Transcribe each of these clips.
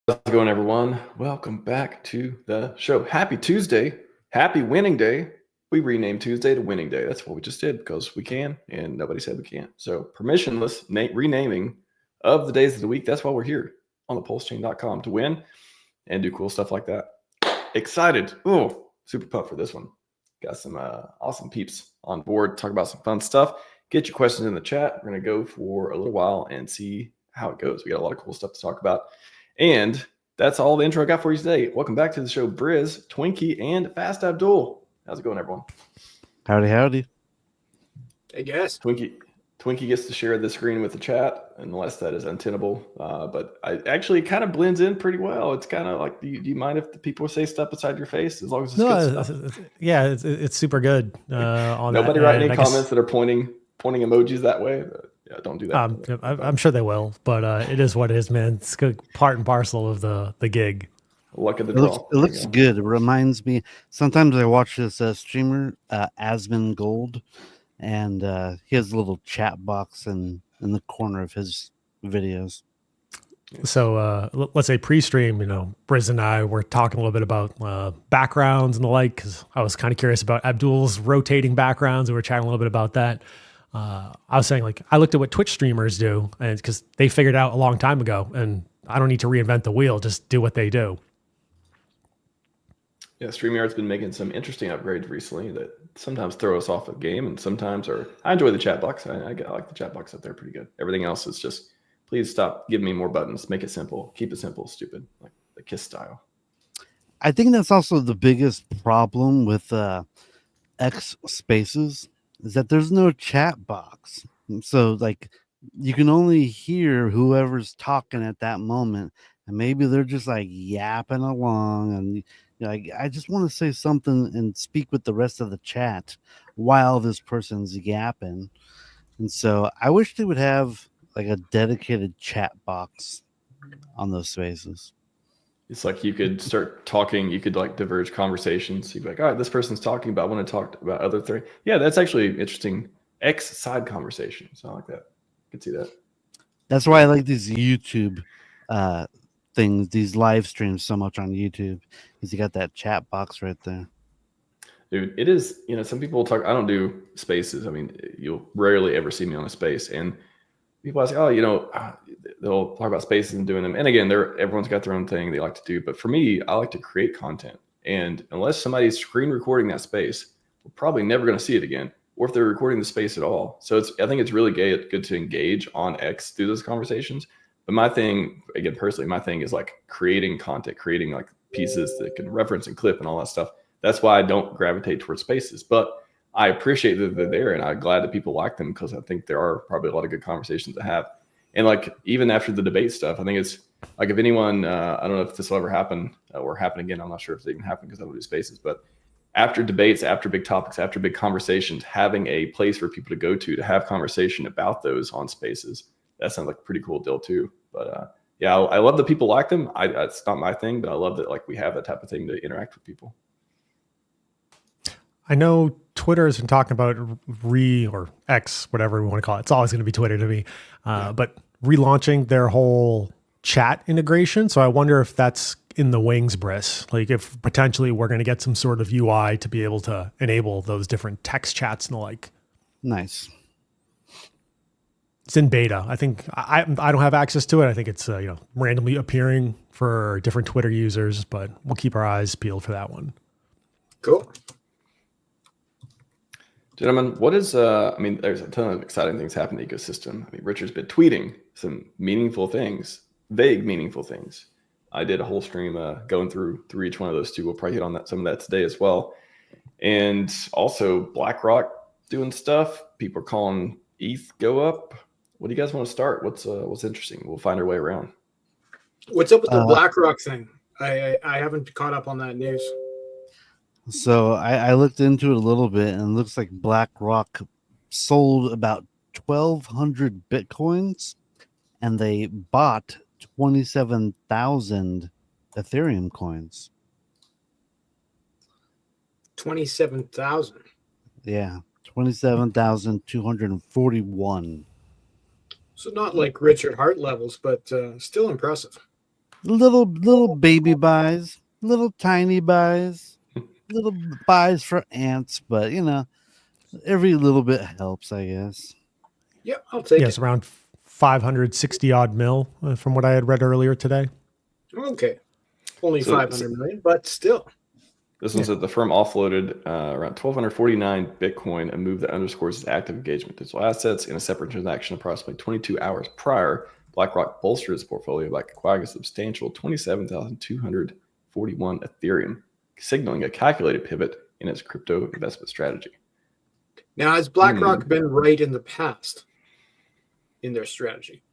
How's it going, everyone? Welcome back to the show. Happy Tuesday. Happy winning day. We renamed Tuesday to winning day. That's what we just did because we can, and nobody said we can't. So permissionless renaming of the days of the week. That's why we're here on the PulseChain.com to win and do cool stuff like that. Excited. Oh, super pumped for this one. Got some awesome peeps on board. Talk about some fun stuff. Get your questions in the chat. We're going to go for a little while and see how it goes. We got a lot of cool stuff to talk about. And that's all the intro I got for you today. Welcome back to the show, Briz, Twinkie, and Fast Abdul. How's it going, everyone? Howdy. Hey, guys. Twinkie gets to share the screen with the chat, unless that is untenable. But I actually kind of blends in pretty well. It's kind of like, do you mind if the people say stuff beside your face as long as it's good stuff? Yeah, it's super good. Nobody write any comments that are pointing emojis that way. Yeah, don't do that. I'm sure they will, but it is what it is, man. It's good, part and parcel of the gig. Luck of the draw. It looks good. It reminds me. Sometimes I watch this streamer, Asmon Gold, and he has a little chat box in the corner of his videos. So let's say pre-stream, Briz and I were talking a little bit about backgrounds and the like, because I was kind of curious about Abdul's rotating backgrounds. We were chatting a little bit about that. I was saying, like, I looked at what Twitch streamers do, and because they figured it out a long time ago, and I don't need to reinvent the wheel, just do what they do. Yeah, StreamYard's been making some interesting upgrades recently that sometimes throw us off a game, and sometimes I enjoy the chat box. I like the chat box up there pretty good. Everything else is just, please stop giving me more buttons. Make it simple. Keep it simple, stupid, like the KISS style. I think that's also the biggest problem with X Spaces, is that there's no chat box. So, like, you can only hear whoever's talking at that moment, and maybe they're just like yapping along, and I just want to say something and speak with the rest of the chat while this person's yapping. And so I wish they would have like a dedicated chat box on those spaces. It's like you could start talking, you could like diverge conversations. You'd be like, all right, this person's talking about, I want to talk about other things. Yeah, that's actually interesting. X side conversation. So I like that. I can see that. That's why I like these YouTube things, these live streams so much on YouTube, because you got that chat box right there. Dude, it is, some people talk, I don't do spaces. I mean, you'll rarely ever see me on a space. And people ask, they'll talk about spaces and doing them. And again, everyone's got their own thing they like to do. But for me, I like to create content. And unless somebody's screen recording that space, we're probably never going to see it again, or if they're recording the space at all. So I think it's really good to engage on X through those conversations. But my thing, again, personally, my thing is like creating content, creating like pieces that can reference and clip and all that stuff. That's why I don't gravitate towards spaces. But I appreciate that they're there, and I'm glad that people like them, because I think there are probably a lot of good conversations to have. And like, even after the debate stuff, I think it's like, if anyone, I don't know if this will ever happen or happen again. I'm not sure if it even happened because I don't do spaces, but after debates, after big topics, after big conversations, having a place for people to go to have conversation about those on spaces, that sounds like a pretty cool deal too. But yeah, I love that people like them. It's not my thing, but I love that like we have that type of thing to interact with people. I know Twitter has been talking about or X, whatever we want to call it. It's always going to be Twitter to me, but relaunching their whole chat integration. So I wonder if that's in the wings, Briz. Like, if potentially we're going to get some sort of UI to be able to enable those different text chats and the like. Nice. It's in beta. I think I don't have access to it. I think it's randomly appearing for different Twitter users, but we'll keep our eyes peeled for that one. Cool. Gentlemen, what is, there's a ton of exciting things happening in the ecosystem. I mean, Richard's been tweeting some meaningful things, vague, meaningful things. I did a whole stream going through each one of those two. We'll probably hit on some of that today as well. And also BlackRock doing stuff. People are calling ETH go up. What do you guys want to start? What's interesting? We'll find our way around. What's up with the BlackRock thing? I haven't caught up on that news. So I looked into it a little bit, and it looks like BlackRock sold about 1,200 Bitcoins, and they bought 27,000 Ethereum coins. 27,000. Yeah, 27,241. So not like Richard Hart levels, but still impressive. little baby buys, little tiny buys, little buys for ants, but every little bit helps, I guess. Yeah, I'll take Yes, it. around 560 odd mil from what I had read earlier today. Okay. Only So- 500 million, but still. This one said the firm offloaded around 1,249 Bitcoin, a move that underscores its active engagement with digital assets. In a separate transaction approximately 22 hours prior, BlackRock bolstered its portfolio by acquiring a substantial 27,241 Ethereum, signaling a calculated pivot in its crypto investment strategy. Now, has BlackRock been right in the past in their strategy?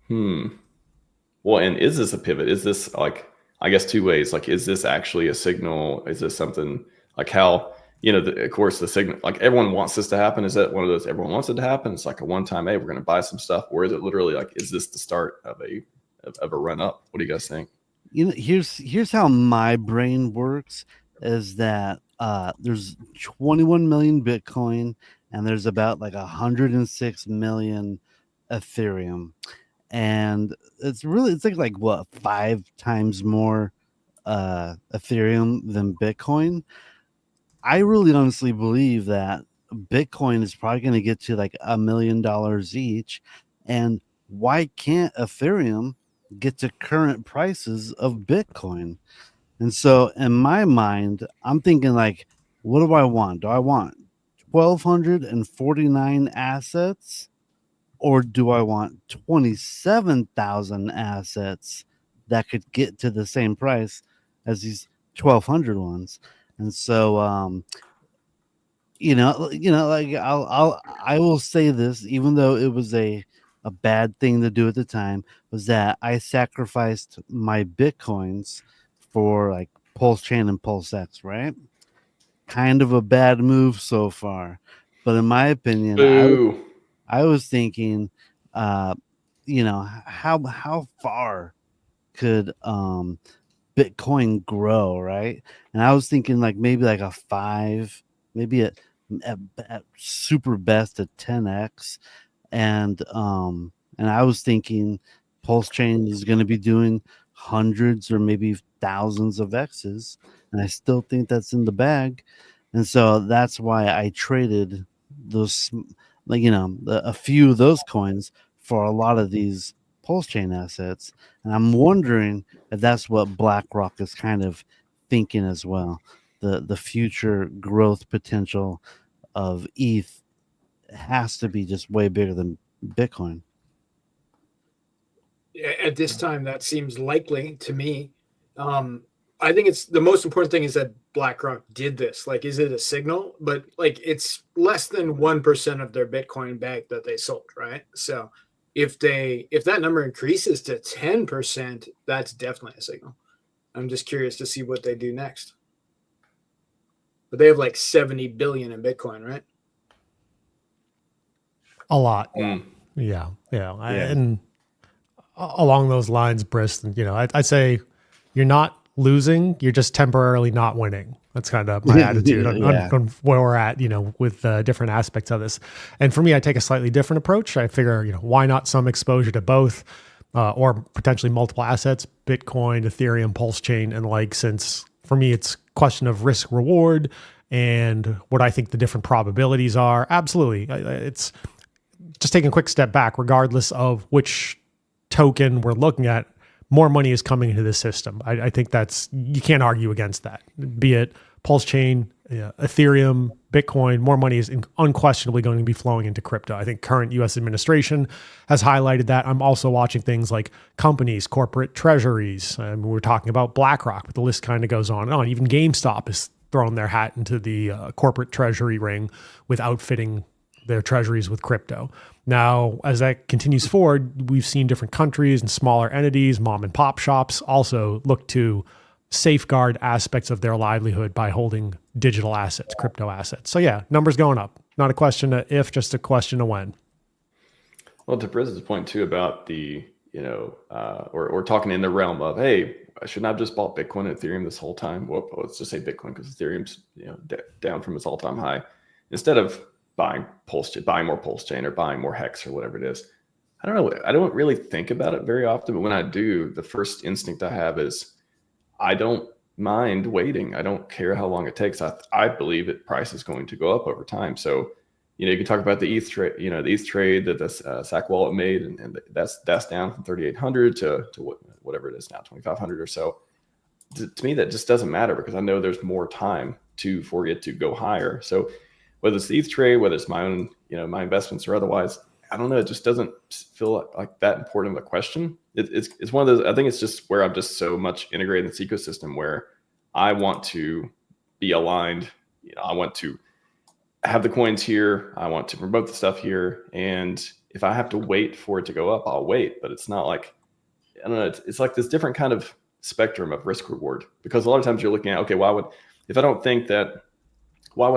Well, and is this a pivot? Is this like, I guess two ways, like, is this actually a signal? Is this something like how, of course, the signal, like everyone wants this to happen. Is that one of those, everyone wants it to happen? It's like a one-time, hey, we're going to buy some stuff. Or is it literally like, is this the start of a run up? What do you guys think? Here's how my brain works is that there's 21 million Bitcoin and there's about like 106 million Ethereum. And it's like what, 5 times more Ethereum than Bitcoin. I really honestly believe that Bitcoin is probably going to get to like $1 million each. And why can't Ethereum get to current prices of Bitcoin? And so in my mind, I'm thinking like, what do I want? Do I want 1,249 assets? Or do I want 27,000 assets that could get to the same price as these 1,200 ones? And so, like I will say this, even though it was a bad thing to do at the time, was that I sacrificed my Bitcoins for like PulseChain and PulseX, right? Kind of a bad move so far. But in my opinion, I was thinking, how far could Bitcoin grow, right? And I was thinking like maybe like a 5, maybe at super best a 10x, and I was thinking PulseChain is going to be doing hundreds or maybe thousands of X's, and I still think that's in the bag, and so that's why I traded those, a few of those coins for a lot of these PulseChain assets, and I'm wondering if that's what BlackRock is kind of thinking as well. The future growth potential of ETH has to be just way bigger than Bitcoin. At this time, that seems likely to me. I think it's the most important thing is that BlackRock did this. Like, is it a signal? But like, it's less than 1% of their Bitcoin bag that they sold, right? So if that number increases to 10%, that's definitely a signal. I'm just curious to see what they do next. But they have like 70 billion in Bitcoin, right? A lot. Yeah. And along those lines, Briss, I'd say you're not losing, you're just temporarily not winning. That's kind of my attitude on where we're at, with different aspects of this. And for me, I take a slightly different approach. I figure, why not some exposure to both or potentially multiple assets, Bitcoin, Ethereum, PulseChain, and like, since for me, it's question of risk reward and what I think the different probabilities are. Absolutely. It's just taking a quick step back, regardless of which token we're looking at, more money is coming into the system. I think you can't argue against that. Be it PulseChain, Ethereum, Bitcoin, more money is unquestionably going to be flowing into crypto. I think current U.S. administration has highlighted that. I'm also watching things like companies, corporate treasuries. We're talking about BlackRock, but the list kind of goes on and on. Even GameStop is throwing their hat into the corporate treasury ring with outfitting their treasuries with crypto. Now, as that continues forward, we've seen different countries and smaller entities, mom and pop shops, also look to safeguard aspects of their livelihood by holding digital assets, crypto assets. So yeah, numbers going up. Not a question of if, just a question of when. Well, to Briz's point too about the, or talking in the realm of, hey, I shouldn't have just bought Bitcoin and Ethereum this whole time. Well, let's just say Bitcoin because Ethereum's down from its all-time high. Instead of buying more PulseChain or buying more Hex or whatever it is, I don't know. I don't really think about it very often, but when I do, the first instinct I have is I don't mind waiting. I don't care how long it takes. I believe that price is going to go up over time. So, you can talk about the ETH trade, the ETH trade that this SAC wallet made, and that's down from 3,800 to whatever it is now, 2,500 or so. To me, that just doesn't matter because I know there's more time for it to go higher. So whether it's the ETH trade, whether it's my own, my investments or otherwise, I don't know. It just doesn't feel like that important of a question. It's one of those. I think it's just where I'm just so much integrated in this ecosystem where I want to be aligned. I want to have the coins here. I want to promote the stuff here. And if I have to wait for it to go up, I'll wait. But it's not like, I don't know. It's like this different kind of spectrum of risk reward, because a lot of times you're looking at, okay, why would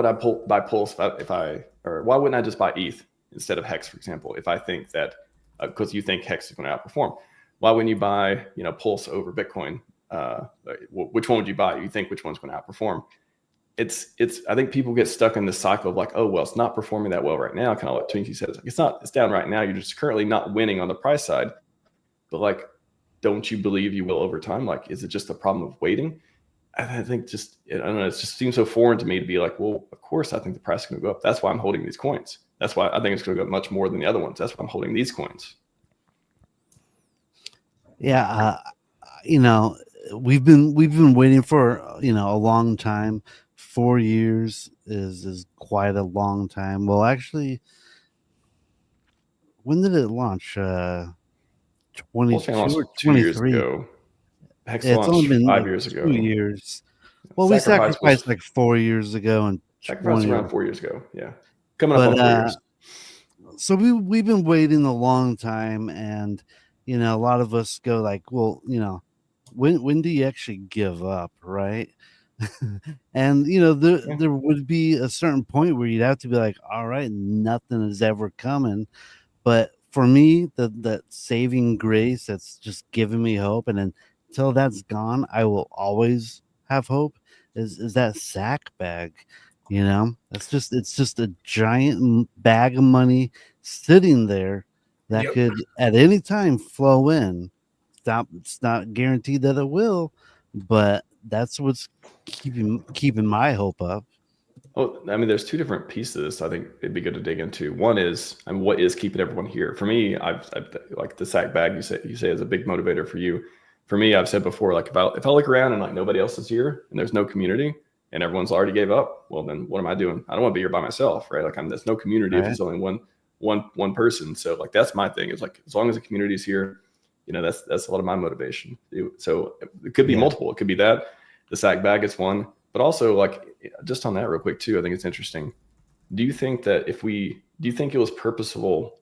I buy Pulse or why wouldn't I just buy ETH instead of Hex, for example, if I think that, because you think Hex is going to outperform, why wouldn't you buy, Pulse over Bitcoin? Which one would you buy? You think which one's going to outperform? I think people get stuck in this cycle of like, oh, well, it's not performing that well right now. Kind of like Twinkie says, it's down right now. You're just currently not winning on the price side, but like, don't you believe you will over time? Like, is it just a problem of waiting? I think I don't know. It just seems so foreign to me to be like, well, of course, I think the price is going to go up. That's why I'm holding these coins. That's why I think it's going to go up much more than the other ones. That's why I'm holding these coins. Yeah. We've been waiting for, a long time. 4 years is quite a long time. Well, actually, when did it launch? 22 or 2 years 23 ago. Hex It's launched only been 5 like years ago. 2 years. Well, we sacrificed like 4 years ago, and Sacrifice around 4 years ago. Yeah, coming up on 4 years. So we've been waiting a long time, and a lot of us go like, well, when do you actually give up, right? And there would be a certain point where you'd have to be like, all right, nothing is ever coming. But for me, that saving grace that's just giving me hope, and until that's gone, I will always have hope. Is that sack bag? It's just a giant bag of money sitting there that could at any time flow in. It's not guaranteed that it will, but that's what's keeping my hope up. Well, I mean, there's two different pieces I think it'd be good to dig into. One is, what is keeping everyone here? For me, I've like the sack bag you say is a big motivator for you. For me, I've said before, like if I look around and like nobody else is here and there's no community and everyone's already gave up, well, then what am I doing? I don't want to be here by myself, right? Like there's no community if it's only one person. So like that's my thing. Is like as long as the community is here, that's a lot of my motivation. So it could be multiple. It could be that the sack bag is one, but also like just on that real quick too, I think it's interesting. Do you think that do you think it was purposeful,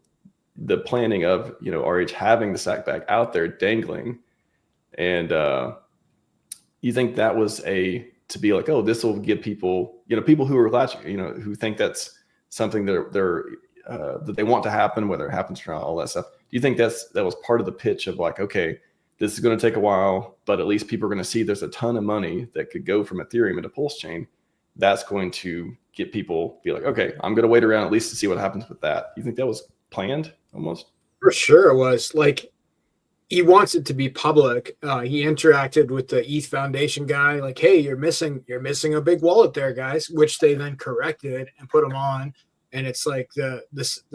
the planning of, RH having the sack bag out there dangling, and you think that was to be like, oh, this will give people, people who are latching, who think that's something that they want to happen, whether it happens or not, all that stuff. Do you think that was part of the pitch of like, okay, this is going to take a while, but at least people are going to see there's a ton of money that could go from Ethereum into PulseChain. That's going to get people be like, okay, I'm going to wait around at least to see what happens with that. You think that was planned almost? For sure it was. Like, he wants it to be public. He interacted with the ETH Foundation guy, like, hey, you're missing a big wallet there, guys, which they then corrected and put them on. And it's like the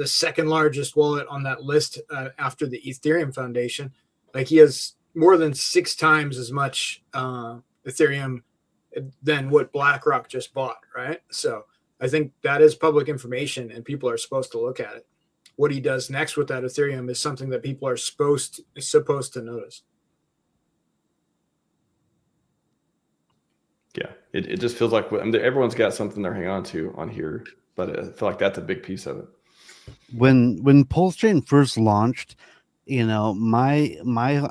second largest wallet on that list after the Ethereum Foundation. Like, he has more than 6 times as much Ethereum than what BlackRock just bought, right? So I think that is public information, and people are supposed to look at it. What he does next with that Ethereum is something that people are supposed to notice. Yeah, it just feels like everyone's got something they're hanging on to on here, but I feel like that's a big piece of it. When PulseChain first launched, I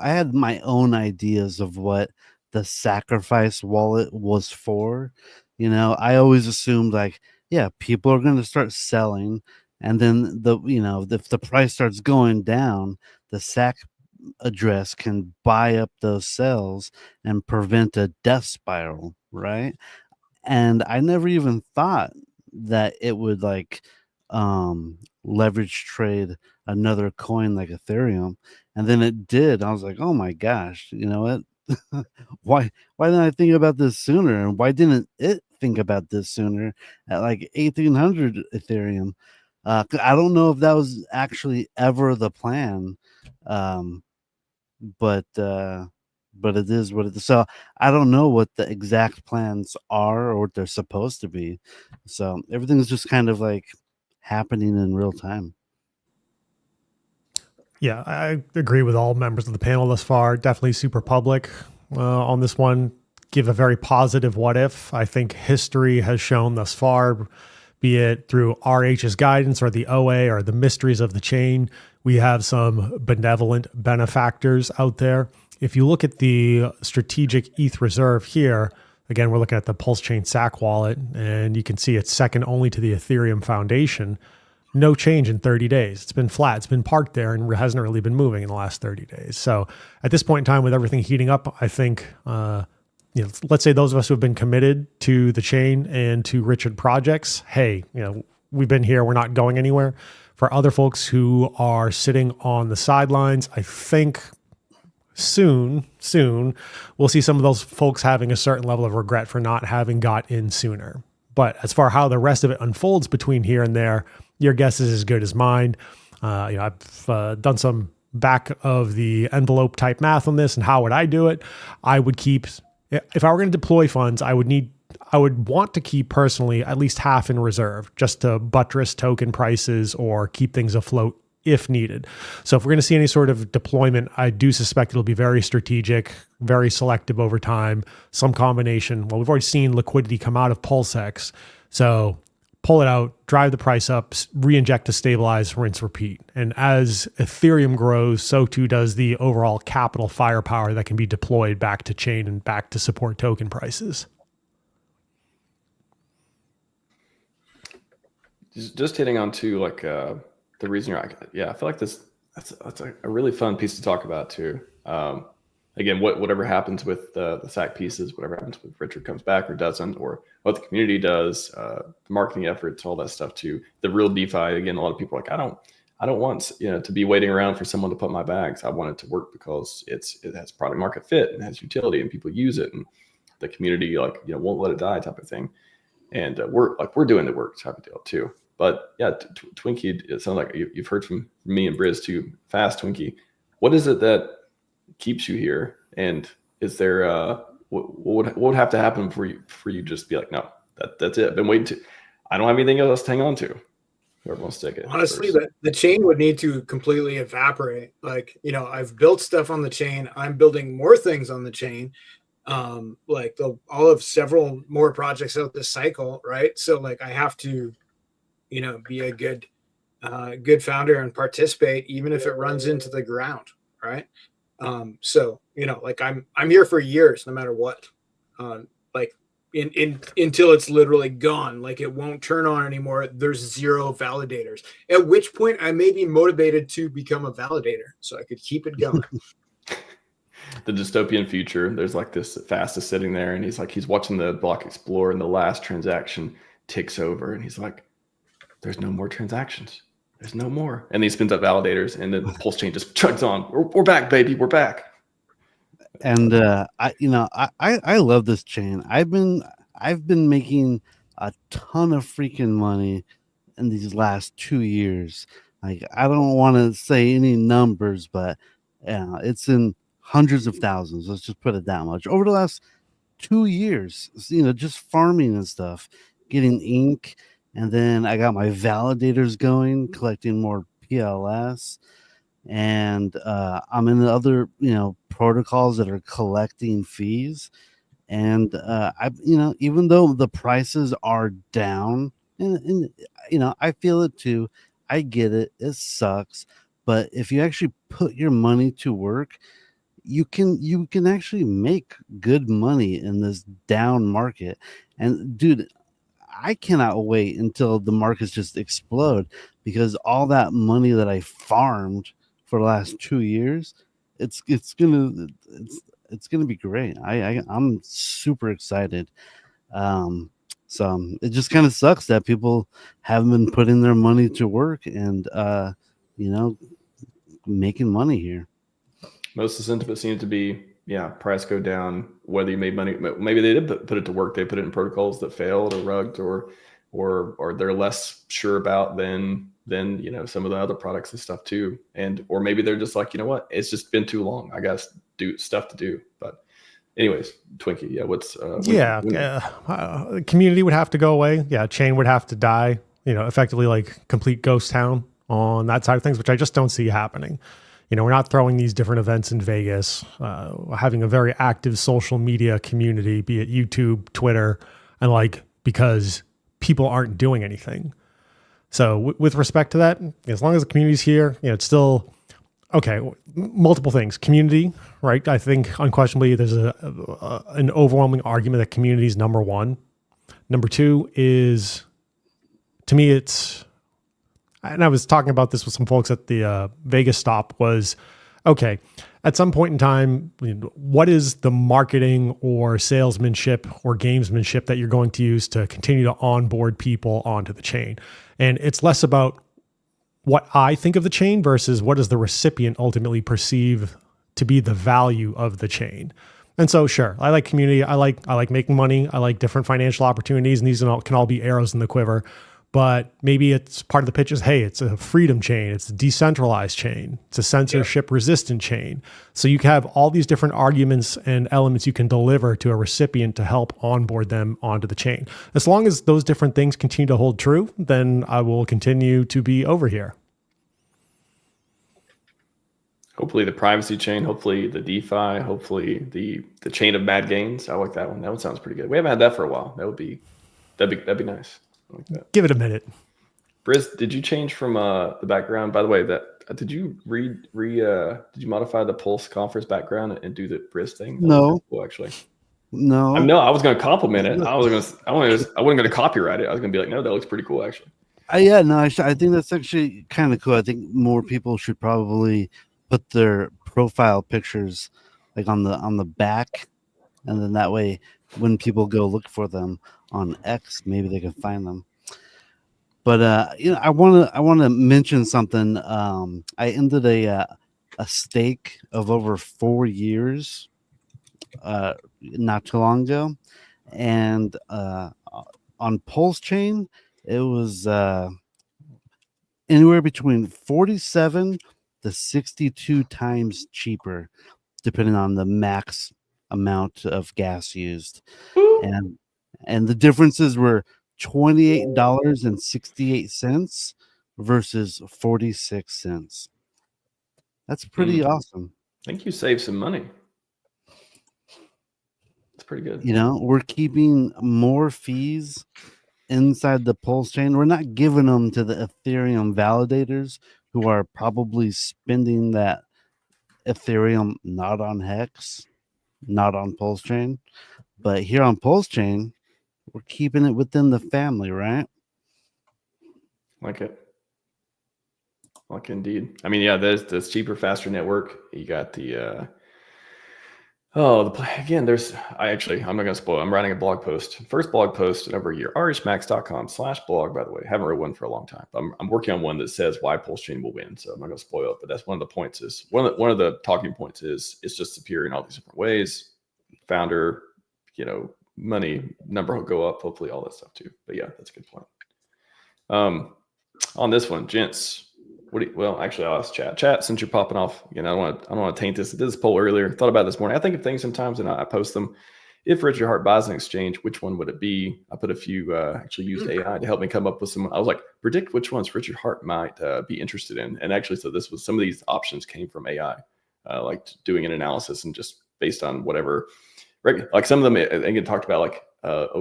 had my own ideas of what the sacrifice wallet was for. I always assumed like, yeah, people are going to start selling, and then if the price starts going down, the sack address can buy up those sales and prevent a death spiral, right? And I never even thought that it would like leverage trade another coin like Ethereum, and then it did. I was like, oh my gosh, you know what? Why didn't I think about this sooner? And why didn't it think about this sooner at like 1800 Ethereum? I don't know if that was actually ever the plan, um, but it is what it is. So I don't know what the exact plans are or what they're supposed to be. So everything's just kind of like happening in real time. Yeah, I agree with all members of the panel thus far. Definitely super public on this one. Give a very positive what if. I think history has shown thus far, be it through RH's guidance or the OA or the mysteries of the chain, we have some benevolent benefactors out there. If you look at the strategic ETH reserve here, again, we're looking at the PulseChain SAC wallet, and you can see it's second only to the Ethereum Foundation. No change in 30 days. It's been flat. It's been parked there and hasn't really been moving in the last 30 days. So at this point in time, with everything heating up, I think, let's say those of us who have been committed to the chain and to Richard projects, hey, we've been here. We're not going anywhere. For other folks who are sitting on the sidelines, I think soon, we'll see some of those folks having a certain level of regret for not having got in sooner. But as far how the rest of it unfolds between here and there, your guess is as good as mine. I've done some back of the envelope type math on this, and how would I do it? I would keep, if I were going to deploy funds, I would want to keep personally at least half in reserve, just to buttress token prices or keep things afloat if needed. So if we're going to see any sort of deployment, I do suspect it'll be very strategic, very selective over time, some combination. Well, we've already seen liquidity come out of PulseX. So pull it out, drive the price up, re-inject to stabilize, rinse, repeat. And as Ethereum grows, so too does the overall capital firepower that can be deployed back to chain and back to support token prices. Just hitting on to like the reason I feel like that's a really fun piece to talk about too. Again, whatever happens with the SAC pieces, whatever happens with Richard comes back or doesn't, or what the community does, the marketing efforts, all that stuff too. The real DeFi, again, a lot of people are like, I don't want to be waiting around for someone to put my bags. I want it to work because it has product market fit and has utility and people use it, and the community won't let it die type of thing. And we're doing the work type of deal too. But yeah, Twinkie, it sounds like you've heard from me and Briz too. Fast Twinkie, what is it that keeps you here? And is there what would have to happen for you just be like, no, that's it. I've been waiting to. I don't have anything else to hang on to. Whoever wants to take it. Honestly, the chain would need to completely evaporate. Like, I've built stuff on the chain. I'm building more things on the chain. All of several more projects out this cycle, right? So like I have to be a good founder and participate, even if it runs into the ground, right? So I'm here for years, no matter what. Until it's literally gone, like it won't turn on anymore. There's zero validators. At which point, I may be motivated to become a validator, so I could keep it going. The dystopian future. There's like this fastest sitting there, and he's watching the block explore, and the last transaction ticks over, and he's like, there's no more transactions. There's no more. And he spins up validators, and then the PulseChain just chugs on. We're back, baby. We're back. And I love this chain. I've been making a ton of freaking money in these last 2 years. Like, I don't want to say any numbers, but it's in hundreds of thousands. Let's just put it that much over the last 2 years. Just farming and stuff, getting ink. And then I got my validators going, collecting more PLS, and I'm in the other, protocols that are collecting fees. And even though the prices are down, and I feel it too. I get it. It sucks, but if you actually put your money to work, you can actually make good money in this down market. And dude, I cannot wait until the markets just explode, because all that money that I farmed for the last 2 years, it's gonna be great. I'm super excited. So it just kind of sucks that people haven't been putting their money to work, and making money here. Most of the sentiment seems to be, price go down, whether you made money. Maybe they did put it to work. They put it in protocols that failed or rugged or they're less sure about than some of the other products and stuff too. Or maybe they're just like, you know what, it's just been too long. I got do stuff to do. But anyways, Twinkie, what's community would have to go away. Yeah, chain would have to die. Effectively like complete ghost town on that side of things, which I just don't see happening. We're not throwing these different events in Vegas, having a very active social media community, be it YouTube, Twitter, and because people aren't doing anything. So with respect to that, as long as the community's here, it's still okay. Multiple things. Community, right? I think unquestionably there's an overwhelming argument that community is number one. Number two is, to me, and I was talking about this with some folks at the Vegas stop, was, okay, at some point in time, what is the marketing or salesmanship or gamesmanship that you're going to use to continue to onboard people onto the chain? And it's less about what I think of the chain versus what does the recipient ultimately perceive to be the value of the chain. And so, sure, I like community. I like making money. I like different financial opportunities, and these can all be arrows in the quiver. But maybe it's part of the pitch is, hey, it's a freedom chain. It's a decentralized chain. It's a censorship resistant chain. So you have all these different arguments and elements you can deliver to a recipient to help onboard them onto the chain. As long as those different things continue to hold true, then I will continue to be over here. Hopefully the privacy chain, hopefully the DeFi, hopefully the chain of mad gains. I like that one. That one sounds pretty good. We haven't had that for a while. That'd be nice. Like that. Give it a minute. Briz, did you change from the background? By the way, did you did you modify the Pulse conference background and do the Briz thing? No, cool, actually. No. I was going to compliment it. I wasn't going to copyright it. I was going to be like, no, that looks pretty cool, actually. I think that's actually kind of cool. I think more people should probably put their profile pictures on the back, and then that way, when people go look for them on X, maybe they can find them. But I want to mention something. I ended a stake of over 4 years not too long ago, and on PulseChain it was anywhere between 47 to 62 times cheaper, depending on the max amount of gas used. And the differences were $28.68 versus 46 cents. That's pretty awesome. I think you saved some money. It's pretty good. We're keeping more fees inside the Pulse chain. We're not giving them to the Ethereum validators who are probably spending that Ethereum not on Hex, not on Pulse chain. But here on Pulse chain, we're keeping it within the family, right? Like it. Like indeed. I mean, yeah, there's this cheaper, faster network. You got the I'm not going to spoil. I'm writing a blog post. First blog post in over a year. rhmax.com/blog, by the way. Haven't wrote one for a long time. I'm working on one that says why PulseChain will win. So I'm not going to spoil it, but that's one of the points is one of the talking points is it's just superior in all these different ways. Founder, money number will go up, hopefully all that stuff too. But yeah, that's a good point. On this one, gents, actually I'll ask chat since you're popping off again. I don't want to taint this. I did this poll earlier, thought about it this morning. I think of things sometimes and I post them. If Richard Hart buys an exchange, which one would it be? I put a few, actually used AI to help me come up with some. I was like, predict which ones Richard Hart might be interested in. And actually, so some of these options came from AI, like doing an analysis and just based on whatever, like some of them, I think it talked about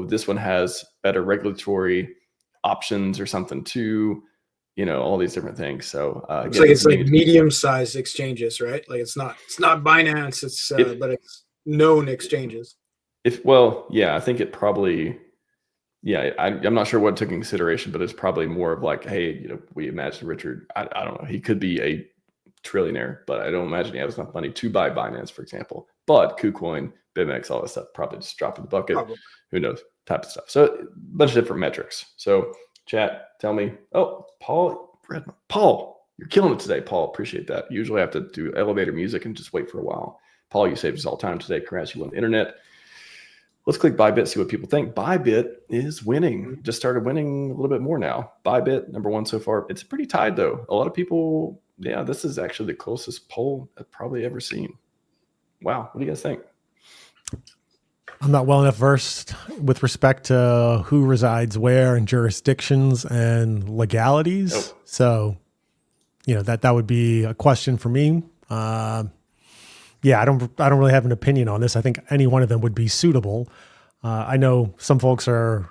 this one has better regulatory options or something too, all these different things. So it's like medium-sized exchanges, right? Like it's not Binance, but it's known exchanges. I think it probably, I'm not sure what it took in consideration, but it's probably more of like, hey, we imagine Richard, I don't know, he could be a trillionaire, but I don't imagine he has enough money to buy Binance, for example. But KuCoin, BitMEX, all that stuff, probably just drop in the bucket. Probably. Who knows? Type of stuff. So a bunch of different metrics. So chat, tell me. Oh, Paul, You're killing it today, Paul. Appreciate that. Usually I have to do elevator music and just wait for a while. Paul, you saved us all time today. Congrats, you won the internet. Let's click Bybit, see what people think. Bybit is winning. Just started winning a little bit more now. Bybit, number one so far. It's pretty tied, though. A lot of people, yeah, this is actually the closest poll I've probably ever seen. Wow. What do you guys think? I'm not well enough versed with respect to who resides where and jurisdictions and legalities. Nope. So, that would be a question for me. Yeah, I don't really have an opinion on this. I think any one of them would be suitable. I know some folks are,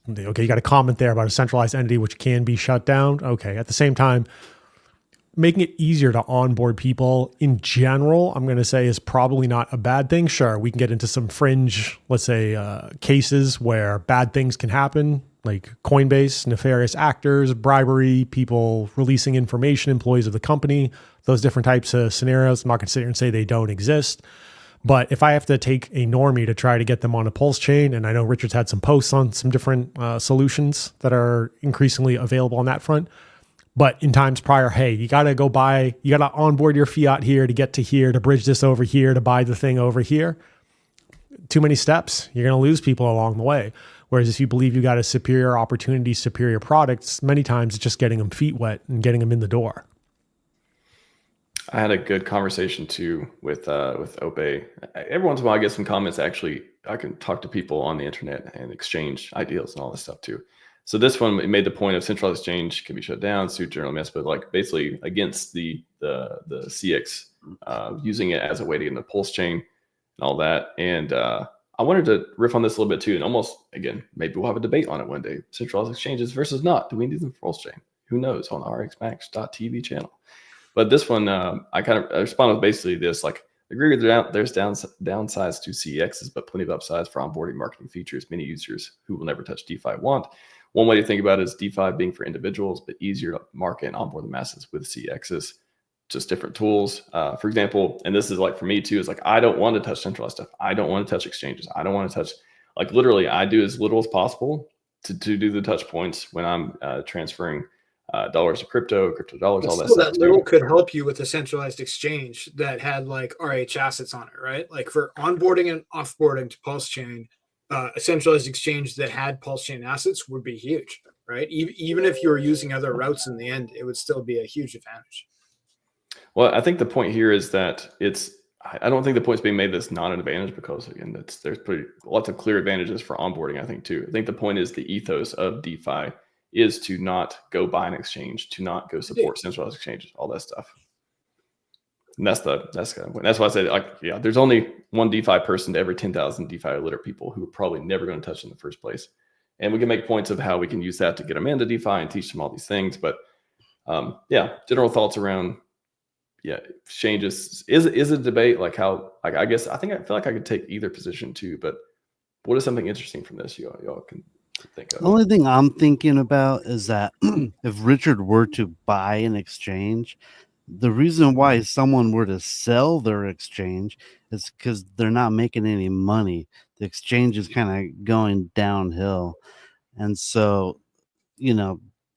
okay, you got a comment there about a centralized entity which can be shut down. Okay, at the same time, making it easier to onboard people in general, I'm going to say is probably not a bad thing. Sure, we can get into some fringe, let's say, cases where bad things can happen, like Coinbase, nefarious actors, bribery, people releasing information, employees of the company, those different types of scenarios. I'm not going to sit here and say they don't exist. But if I have to take a normie to try to get them on a PulseChain, and I know Richard's had some posts on some different solutions that are increasingly available on that front. But in times prior, hey, you got to onboard your fiat here to get to here, to bridge this over here, to buy the thing over here. Too many steps. You're going to lose people along the way. Whereas if you believe you got a superior opportunity, superior products, many times it's just getting them feet wet and getting them in the door. I had a good conversation too with Ope. Every once in a while I get some comments. Actually, I can talk to people on the internet and exchange ideas and all this stuff too. So this one, it made the point of centralized exchange can be shut down, suit general mess, but like basically against the CX, using it as a way to get in the PulseChain and all that. And I wanted to riff on this a little bit too, and almost, again, maybe we'll have a debate on it one day. Centralized exchanges versus not. Do we need them for PulseChain? Who knows, on the RxMax.tv channel. But this one, I responded with basically this, like, agree with there's downsides to CEXs, but plenty of upsides for onboarding marketing features many users who will never touch DeFi want. One way to think about it is DeFi being for individuals, but easier to market and onboard the masses with CEXs. Just different tools. For example, and this is like for me too, is like, I don't want to touch centralized stuff. I don't want to touch exchanges. I don't want to touch, like literally I do as little as possible to do the touch points when I'm transferring dollars to crypto dollars, all that stuff. That little could help you with a centralized exchange that had like RH assets on it, right? Like for onboarding and offboarding to PulseChain, a centralized exchange that had PulseChain assets would be huge, right? Even if you were using other routes in the end, it would still be a huge advantage. Well, I think the point here is that I don't think the point's being made that's not an advantage, because again, there's lots of clear advantages for onboarding, I think too. I think the point is the ethos of DeFi is to not go buy an exchange, to not go support centralized exchanges, all that stuff. And that's kind of point. That's why I said, like, yeah, there's only one DeFi person to every 10,000 DeFi literate people who are probably never going to touch in the first place. And we can make points of how we can use that to get them into DeFi and teach them all these things. But yeah, general thoughts around, yeah, exchanges is a debate. Like how, like, I feel like I could take either position too. But what is something interesting from this y'all can think of? The only thing I'm thinking about is that if Richard were to buy an exchange, the reason why someone were to sell their exchange is because they're not making any money. The exchange is kind of going downhill. And so,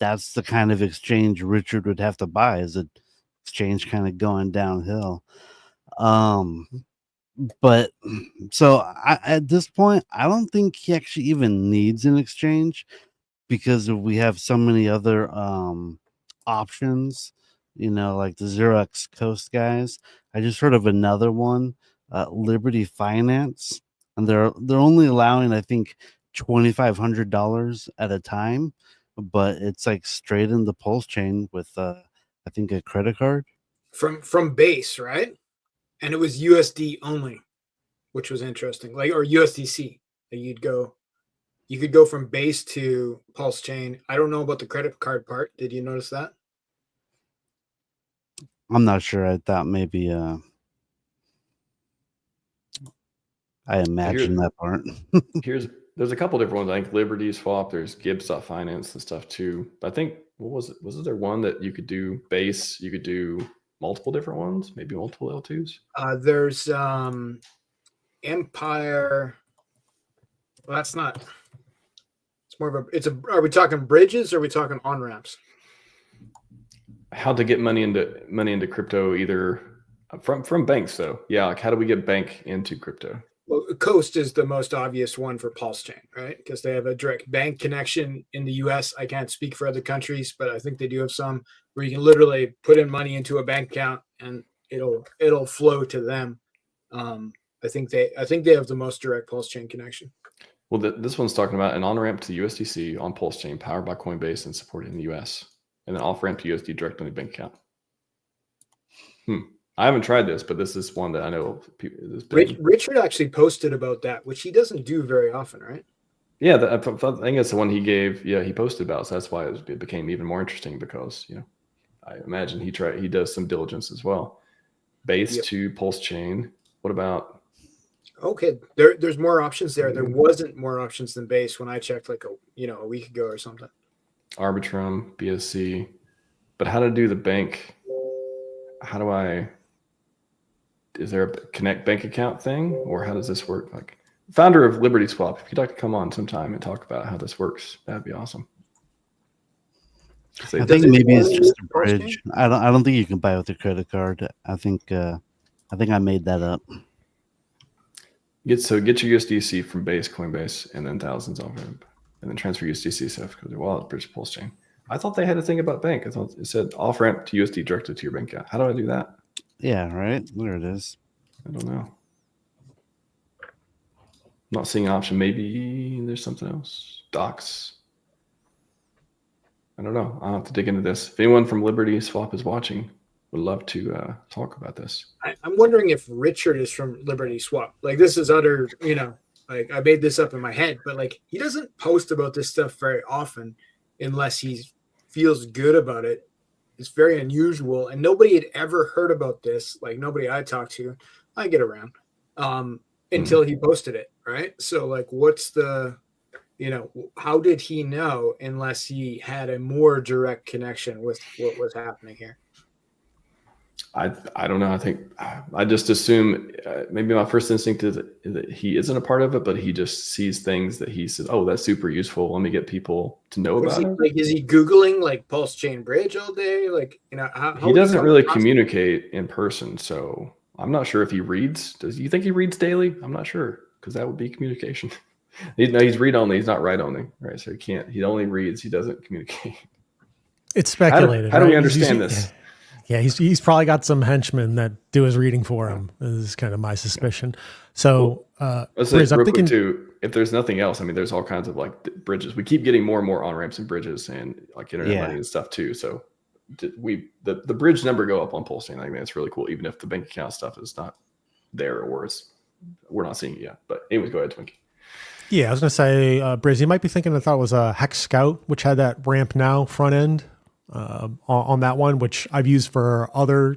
that's the kind of exchange Richard would have to buy, is an exchange kind of going downhill. But so at this point, I don't think he actually even needs an exchange, because we have so many other options, like the 0x Coast guys. I just heard of another one, Liberty Finance, and they're only allowing, I think, $2,500 at a time, but it's like straight in the PulseChain with I think a credit card from base, right? And it was USD only, which was interesting. Like, or USDC. You could go from base to PulseChain. I don't know about the credit card part. Did you notice that? I'm not sure. I thought maybe I imagine that part. There's a couple different ones. I think Liberty Swap, there's Gibbs.finance and stuff too. But I think, what was it? Was there one that you could do base? You could do multiple different ones, maybe multiple L2s? There's Empire. Well, that's not. It's more of a. Are we talking bridges or are we talking on ramps? how to get money into crypto, either from banks though. Yeah, like how do we get bank into crypto? Well, Coast is the most obvious one for PulseChain, right? Because they have a direct bank connection in the US. I can't speak for other countries, but I think they do have some where you can literally put in money into a bank account and it'll flow to them. I think they have the most direct PulseChain connection. Well, this one's talking about an on-ramp to USDC on PulseChain powered by Coinbase and supported in the US, and then off-ramp to USD direct on the bank account. I haven't tried this, but this is one that I know people. Richard actually posted about that, which he doesn't do very often, right? Yeah, I think it's the one he gave. Yeah, he posted about. So that's why it became even more interesting, because I imagine he does some diligence as well. Base to PulseChain. What about? Okay, there's more options there. There wasn't more options than Base when I checked like a week ago or something. Arbitrum, BSC, but how to do the bank? How do I? Is there a connect bank account thing, or how does this work? Like, founder of Liberty Swap, if you'd like to come on sometime and talk about how this works, that'd be awesome. I think maybe it's just a bridge. I don't think you can buy with a credit card. I think I made that up. Get your USDC from Base, Coinbase, and then thousands off ramp, and then transfer USDC stuff because your wallet bridge PulseChain. I thought they had a thing about bank. I thought it said off ramp to USD directly to your bank account. How do I do that? Yeah, right. There it is. I don't know. I'm not seeing an option. Maybe there's something else. Docs. I don't know. I'll have to dig into this. If anyone from Liberty Swap is watching, would love to talk about this. I'm wondering if Richard is from Liberty Swap. Like, this is utter, like I made this up in my head, but like he doesn't post about this stuff very often unless he feels good about it. It's very unusual, and nobody had ever heard about this. Like, nobody I talked to, I get around, until he posted it, right? So like, what's the, how did he know unless he had a more direct connection with what was happening here? I don't know. I think I just assume maybe my first instinct is that he isn't a part of it, but he just sees things that he says, "Oh, that's super useful. Let me get people to know about it." Like, is he Googling like PulseChain Bridge all day? Like, how he doesn't really communicate in person, so I'm not sure if he reads. Does you think he reads daily? I'm not sure, because that would be communication. He's read only. He's not write only, right? So he can't. He only reads. He doesn't communicate. It's speculated. How do we understand this? Yeah, he's probably got some henchmen that do his reading for him. This is kind of my suspicion. So, let's say real quick too, if there's nothing else, I mean, there's all kinds of like bridges. We keep getting more and more on ramps and bridges, and like internet money and stuff too. So, the bridge number go up on PulseChain. I think that's really cool, even if the bank account stuff is not there, or we're not seeing it yet. But anyways, go ahead, Twinkie. Yeah, I was gonna say, Briz, you might be thinking I thought it was a Hex Scout, which had that ramp now front end. On that one, which I've used for other,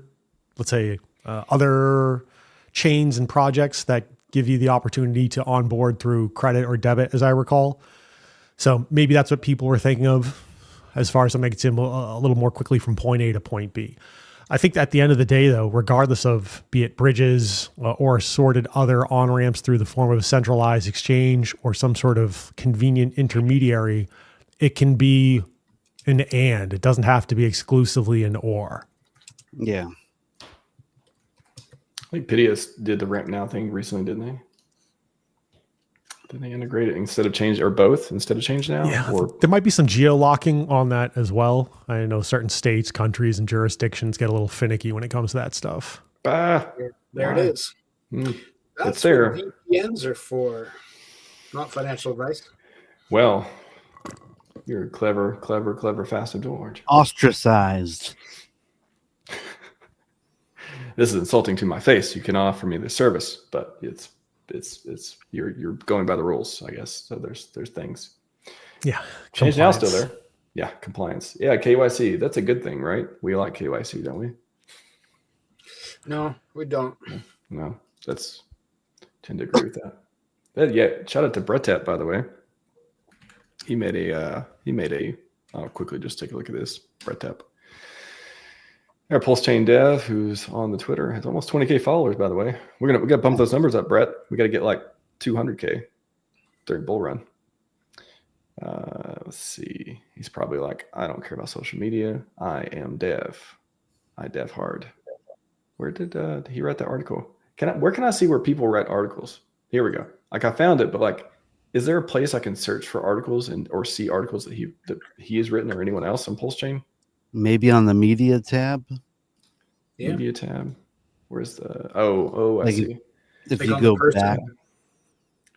let's say, other chains and projects that give you the opportunity to onboard through credit or debit, as I recall. So maybe that's what people were thinking of as far as it makes it a little more quickly from point A to point B. I think at the end of the day, though, regardless of be it bridges or sorted other on-ramps through the form of a centralized exchange or some sort of convenient intermediary, it can be an and. It doesn't have to be exclusively an or. Yeah. I think Pidius did the ramp now thing recently, didn't they? Didn't they integrate it instead of change, or both instead of change now? Yeah, or there might be some geo-locking on that as well. I know certain states, countries, and jurisdictions get a little finicky when it comes to that stuff. There it is. That's there. What VPNs are for, not financial advice. Well, you're clever, fast and George. Ostracized. This is insulting to my face. You can offer me this service, but it's you're going by the rules, I guess. So there's things. Yeah. Change now still there. Yeah, compliance. Yeah, KYC. That's a good thing, right? We like KYC, don't we? No, we don't. No, tend to agree with that. Yeah, shout out to Bretat, by the way. He made a I'll quickly just take a look at this. Bretat. Our PulseChain dev, who's on the Twitter, has almost 20K followers, by the way. We got to bump those numbers up, Brett. We got to get like 200K during bull run. Let's see. He's probably like, I don't care about social media. I am dev. I dev hard. Where did he write that article? Where can I see where people write articles? Here we go. Like I found it, but like, is there a place I can search for articles or see articles that he has written or anyone else on PulseChain? Maybe on the media tab. Yeah. Media tab. Where's the I Like, see. If Like you on the go person. back,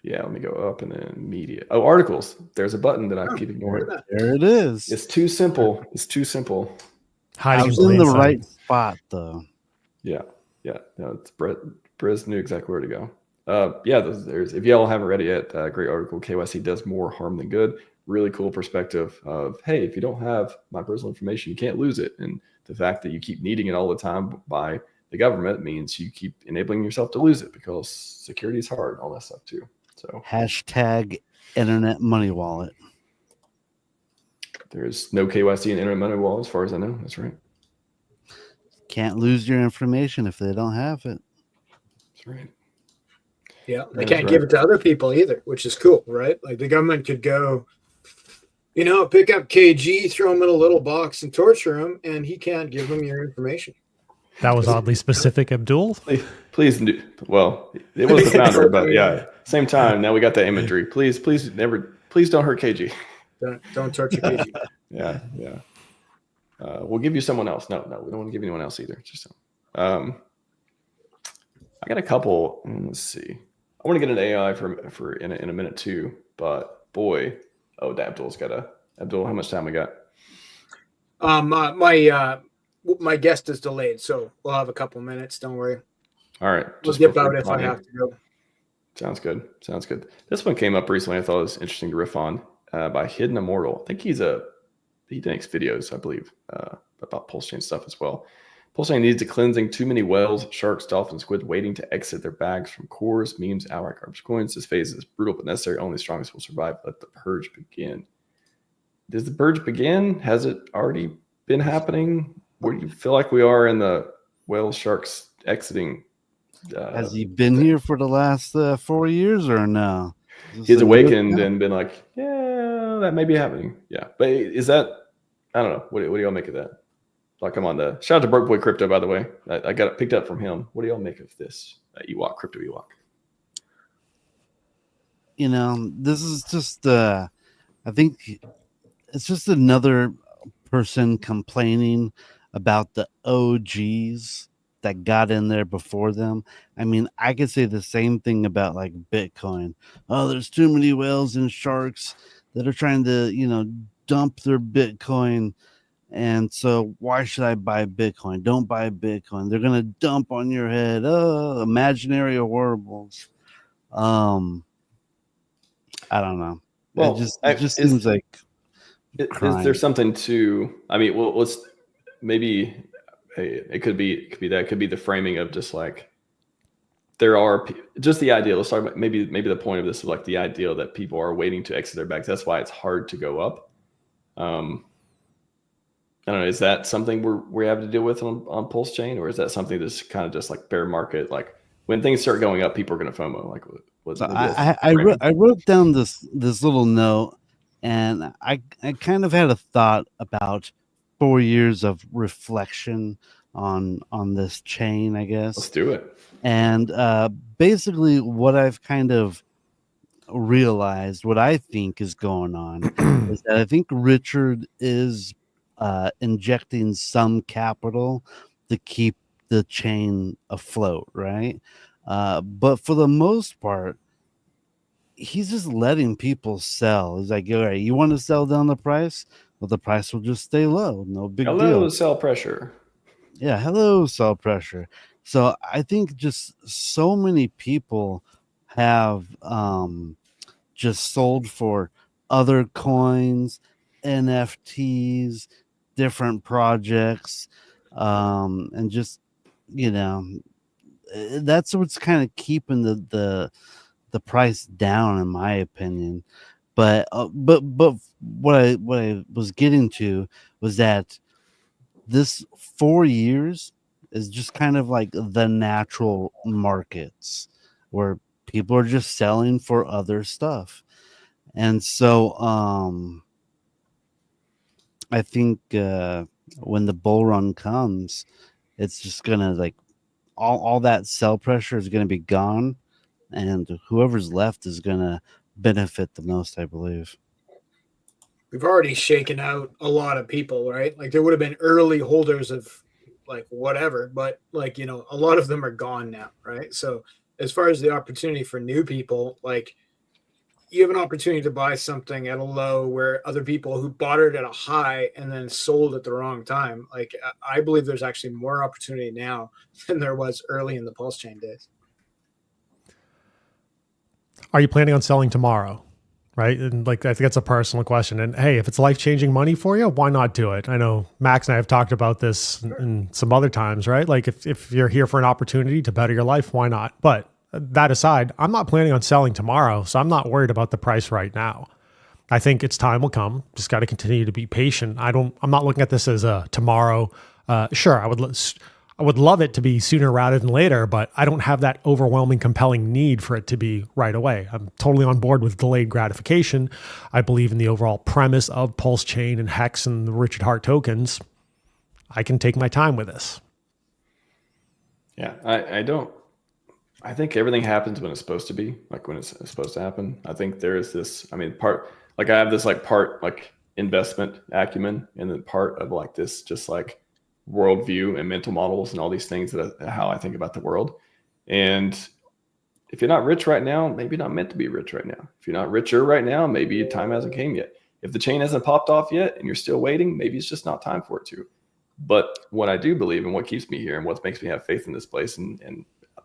Yeah, let me go up and then media. Oh, articles. There's a button that I Oh, keep ignoring. look at there it is. It's too simple. It's too simple. I Hiding in was in plain the sight. right spot though. Yeah. No, it's Briz knew exactly where to go. Yeah, there's if y'all haven't read it yet, great article. KYC does more harm than good. Really cool perspective of, hey, if you don't have my personal information, you can't lose it. And the fact that you keep needing it all the time by the government means you keep enabling yourself to lose it because security is hard, all that stuff too. So Hashtag internet money wallet. there's no KYC in Internet Money Wallet as far as I know. That's right. Can't lose your information if they don't have it. That's right. Yeah, they That's can't give it to other people either, which is cool, right? Like the government could go, pick up KG, throw him in a little box and torture him, and he can't give them your information. That was oddly specific, Abdul. Please do. Well, it was the founder, but yeah, same time. Now we got that imagery. Please don't hurt KG. Don't torture KG. Yeah. We'll give you someone else. No, we don't want to give anyone else either. Just I got a couple. Let's see. I want to get an AI for in a minute too, but boy, Abdul's got Abdul. How much time we got? My guest is delayed, so we'll have a couple minutes. Don't worry. All right. We'll dip out if I have to go. Sounds good. This one came up recently. I thought it was interesting to riff on by Hidden Immortal. I think he makes videos, I believe, about PulseChain stuff as well. PulseChain needs a cleansing. Too many whales, sharks, dolphins, squid waiting to exit their bags from cores, memes, outright garbage coins. This phase is brutal but necessary. Only the strongest will survive. Let the purge begin. Does the purge begin? Has it already been happening? Where do you feel like we are in the whales, sharks exiting? Has he been here for the last 4 years or no? He's awakened and been like, yeah, that may be happening. Yeah. But is that, I don't know. What do y'all make of that? Like I'm on the shout out to Broke Boy Crypto, by the way. I got it picked up from him. What do y'all make of this? Crypto Ewok. This is just I think it's just another person complaining about the OGs that got in there before them. I mean, I could say the same thing about like Bitcoin. Oh, there's too many whales and sharks that are trying to, dump their Bitcoin. And so why should I buy Bitcoin? Don't buy Bitcoin. They're going to dump on your head. Oh, imaginary horribles. I don't know. Well, it just seems like is there something to, I mean, well, let's maybe it could be that. It could be the framing of just like there are just the idea. Let's talk about maybe the point of this is like the idea that people are waiting to exit their bags. That's why it's hard to go up. I don't know. Is that something we have to deal with on PulseChain, or is that something that's kind of just like bear market? Like when things start going up, people are going to FOMO. Like I wrote down this little note, and I kind of had a thought about 4 years of reflection on this chain, I guess. Let's do it. And basically, what I've kind of realized, what I think is going on, is that I think Richard is injecting some capital to keep the chain afloat, right? But for the most part, he's just letting people sell. He's like, all right, you want to sell down the price? Well, the price will just stay low. No big deal. Hello, sell pressure. Yeah, hello, sell pressure. So I think just so many people have just sold for other coins, NFTs, different projects, and just that's what's kind of keeping the price down, in my opinion. But what I was getting to was that this 4 years is just kind of like the natural markets where people are just selling for other stuff. And so I think when the bull run comes, it's just gonna like all that sell pressure is gonna be gone, and whoever's left is gonna benefit the most, I believe. We've already shaken out a lot of people, right? Like there would have been early holders of like whatever, but like, you know, a lot of them are gone now, right? So as far as the opportunity for new people, like you have an opportunity to buy something at a low where other people who bought it at a high and then sold at the wrong time. Like I believe there's actually more opportunity now than there was early in the PulseChain days. Are you planning on selling tomorrow? Right. And like, I think that's a personal question. And hey, if it's life-changing money for you, why not do it? I know Max and I have talked about this in some other times, right? Like if you're here for an opportunity to better your life, why not? But that aside, I'm not planning on selling tomorrow. So I'm not worried about the price right now. I think its time will come. Just got to continue to be patient. I'm not looking at this as a tomorrow. Sure, I would love it to be sooner rather than later, but I don't have that overwhelming, compelling need for it to be right away. I'm totally on board with delayed gratification. I believe in the overall premise of PulseChain and Hex and the Richard Hart tokens. I can take my time with this. Yeah, I think everything happens when it's supposed to be, like when it's supposed to happen. I think there is this, I mean, I have this like part like investment acumen, and then part of like this just like worldview and mental models and all these things that how I think about the world. And if you're not rich right now, maybe you're not meant to be rich right now. If you're not richer right now, maybe your time hasn't came yet. If the chain hasn't popped off yet and you're still waiting, maybe it's just not time for it to. But what I do believe and what keeps me here and what makes me have faith in this place and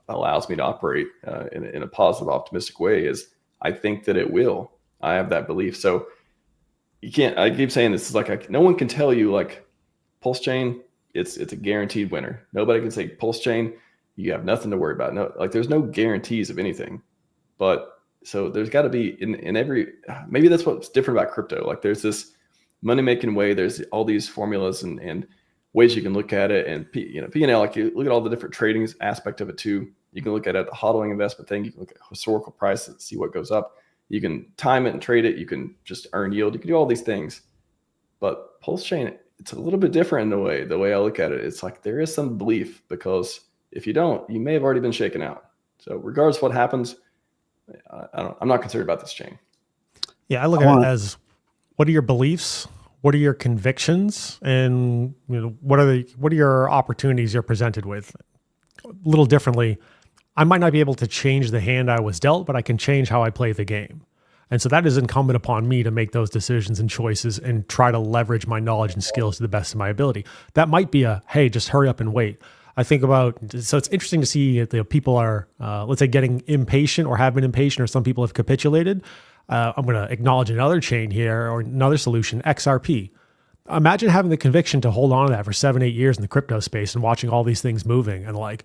allows me to operate in a positive, optimistic way is I think that it will. I have that belief. So you can't, I keep saying this is like, no one can tell you like PulseChain, it's a guaranteed winner. Nobody can say PulseChain, you have nothing to worry about. No, like there's no guarantees of anything. But so there's got to be in every, maybe that's what's different about crypto. Like there's this money making way. There's all these formulas and ways you can look at it. And P&L, like you look at all the different trading aspect of it too. You can look at it, the hodling investment thing. You can look at historical prices, see what goes up. You can time it and trade it. You can just earn yield. You can do all these things. But PulseChain, it's a little bit different in the way I look at it. It's like there is some belief, because if you don't, you may have already been shaken out. So regardless of what happens, I'm not concerned about this chain. Yeah, I look at it as, what are your beliefs? What are your convictions? And what are your opportunities you're presented with? A little differently, I might not be able to change the hand I was dealt, but I can change how I play the game. And so that is incumbent upon me to make those decisions and choices and try to leverage my knowledge and skills to the best of my ability. That might be hey, just hurry up and wait. I think about, so it's interesting to see that people are, let's say, getting impatient or have been impatient, or some people have capitulated. I'm going to acknowledge another chain here or another solution, XRP. Imagine having the conviction to hold on to that for 7-8 years in the crypto space and watching all these things moving. And like,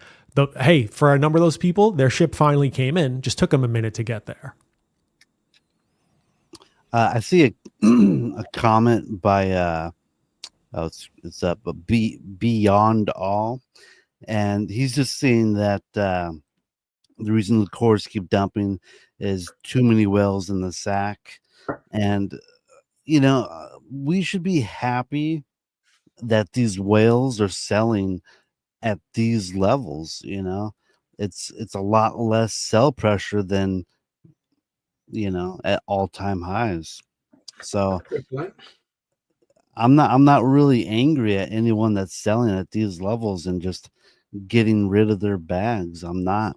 hey, for a number of those people, their ship finally came in, just took them a minute to get there. I see a comment by it's up Beyond All, and he's just saying that the reason the cores keep dumping is too many whales in the sack, and we should be happy that these whales are selling at these levels. It's a lot less sell pressure than at all-time highs. So I'm not really angry at anyone that's selling at these levels and just getting rid of their bags. I'm not.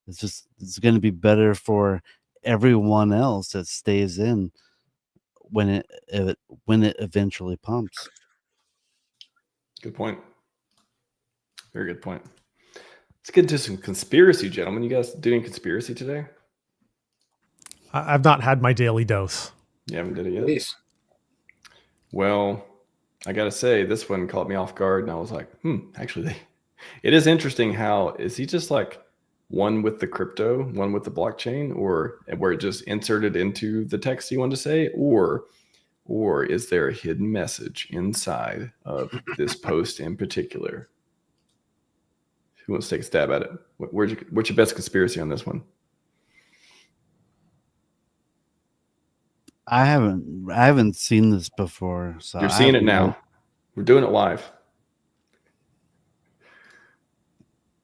It's going to be better for everyone else that stays in when it eventually pumps. Good point. Very good point. Let's get into some conspiracy, gentlemen. You guys doing conspiracy today? I've not had my daily dose. You haven't did it yet? Please. Well, I got to say, this one caught me off guard, and I was like, actually, it is interesting how, is he just like one with the crypto, one with the blockchain, or where it just inserted into the text he wanted to say, or is there a hidden message inside of this post in particular? Who wants to take a stab at it? What's your best conspiracy on this one? I haven't seen this before. So You're I seeing it don't know. now. We're doing it live.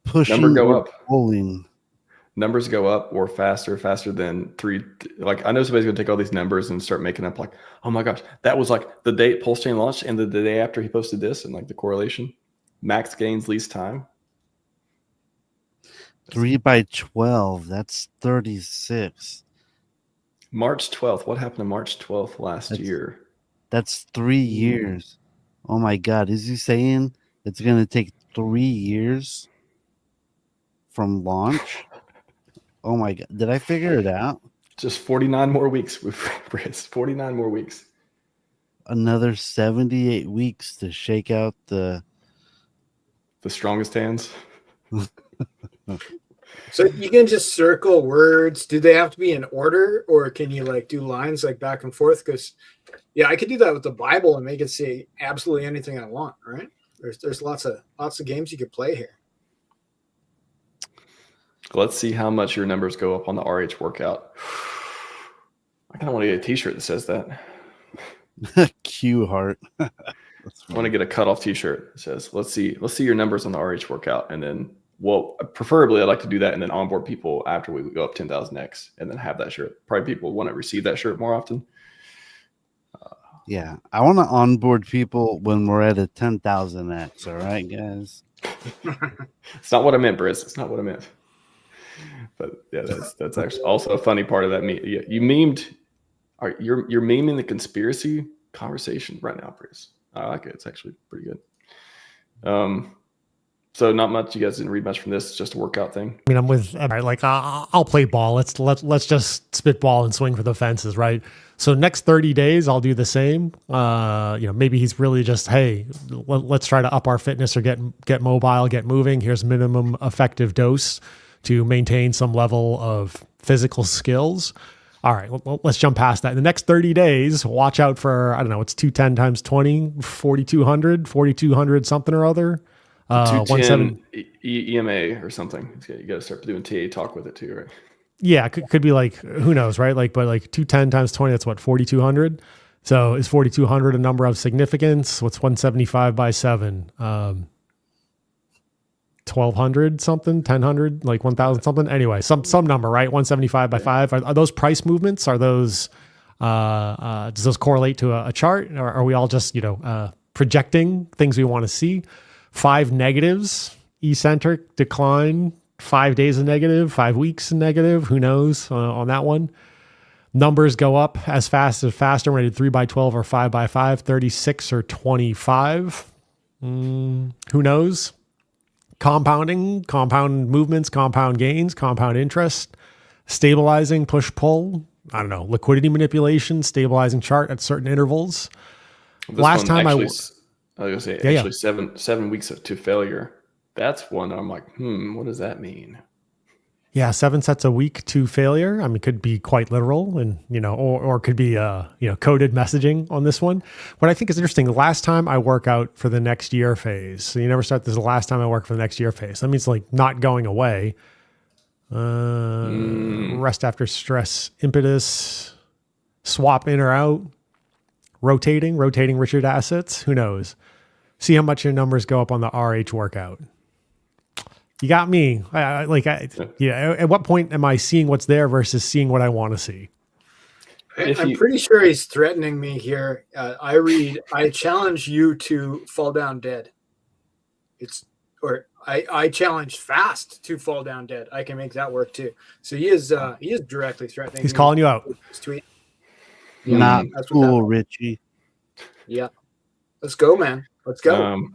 Pushing go or up. pulling. Numbers go up or faster than 3. Like I know somebody's gonna take all these numbers and start making up like, oh my gosh, that was like the date PulseChain launched and the day after he posted this and like the correlation. Max gains, least time. 3 by 12. That's 36. March 12th. What happened to March 12th last year? That's 3 years. Oh my God. Is he saying it's going to take 3 years from launch? Oh my God. Did I figure it out? Just 49 more weeks. 49 more weeks. Another 78 weeks to shake out the strongest hands. So you can just circle words. Do they have to be in order, or can you like do lines like back and forth? Because yeah, I could do that with the Bible and make it say absolutely anything I want. Right? There's lots of games you could play here. Let's see how much your numbers go up on the RH workout. I kind of want to get a T-shirt that says that. Q heart. I want to get a cutoff T-shirt that says, "Let's see your numbers on the RH workout," and then, well, preferably I'd like to do that and then onboard people after we go up 10,000x, and then have that shirt. Probably people want to receive that shirt more often. Yeah, I want to onboard people when we're at a 10,000x. All right, guys. It's not what I meant, Briz. It's not what I meant. But yeah, that's actually also a funny part of that. Yeah, you memed. You're memeing the conspiracy conversation right now, Briz. I like it. It's actually pretty good. So not much. You guys didn't read much from this. It's just a workout thing. I mean, I'm with like I'll play ball. Let's just spitball and swing for the fences, right? So next 30 days, I'll do the same. Maybe he's really just, hey, let's try to up our fitness or get mobile, get moving. Here's minimum effective dose to maintain some level of physical skills. All right, let's jump past that. In the next 30 days, watch out for, I don't know, it's 210 times 20, 4,200 something or other. 210 EMA or something. You got to start doing TA talk with it too, right? Yeah, could be like, who knows, right? Like, but like 210 times 20, that's what, 4,200? So is 4,200 a number of significance? What's 175 by 7? 1,200 something, 1,000, like 1,000 something. Anyway, some number, right? 175 by 5. Are those price movements? Are those, does those correlate to a chart? Or are we all just, projecting things we want to see? 5 negatives, eccentric decline, 5 days of negative, 5 weeks of negative. Who knows on that one? Numbers go up as fast as faster when I did 3 by 12 or 5 by 5, 36 or 25. Who knows? Compounding, compound movements, compound gains, compound interest, stabilizing, push pull. I don't know, liquidity manipulation, stabilizing chart at certain intervals. Last time I was going to say, 7 weeks to failure. That's one I'm like, what does that mean? Yeah, 7 sets a week to failure. I mean, it could be quite literal, and or it could be coded messaging on this one. What I think is interesting, the last time I work out for the next year phase. So you never start this is the last time I work for the next year phase. That means like not going away. Rest after stress, impetus, swap in or out, rotating Richard assets. Who knows? See how much your numbers go up on the RH workout. You got me. At what point am I seeing what's there versus seeing what I want to see? I'm pretty sure he's threatening me here. I challenge you to fall down dead. I challenge fast to fall down dead. I can make that work too. So he is directly threatening. He's calling you out. His tweet. Yeah, not cool, Richie. Yeah. Let's go, man. Let's go.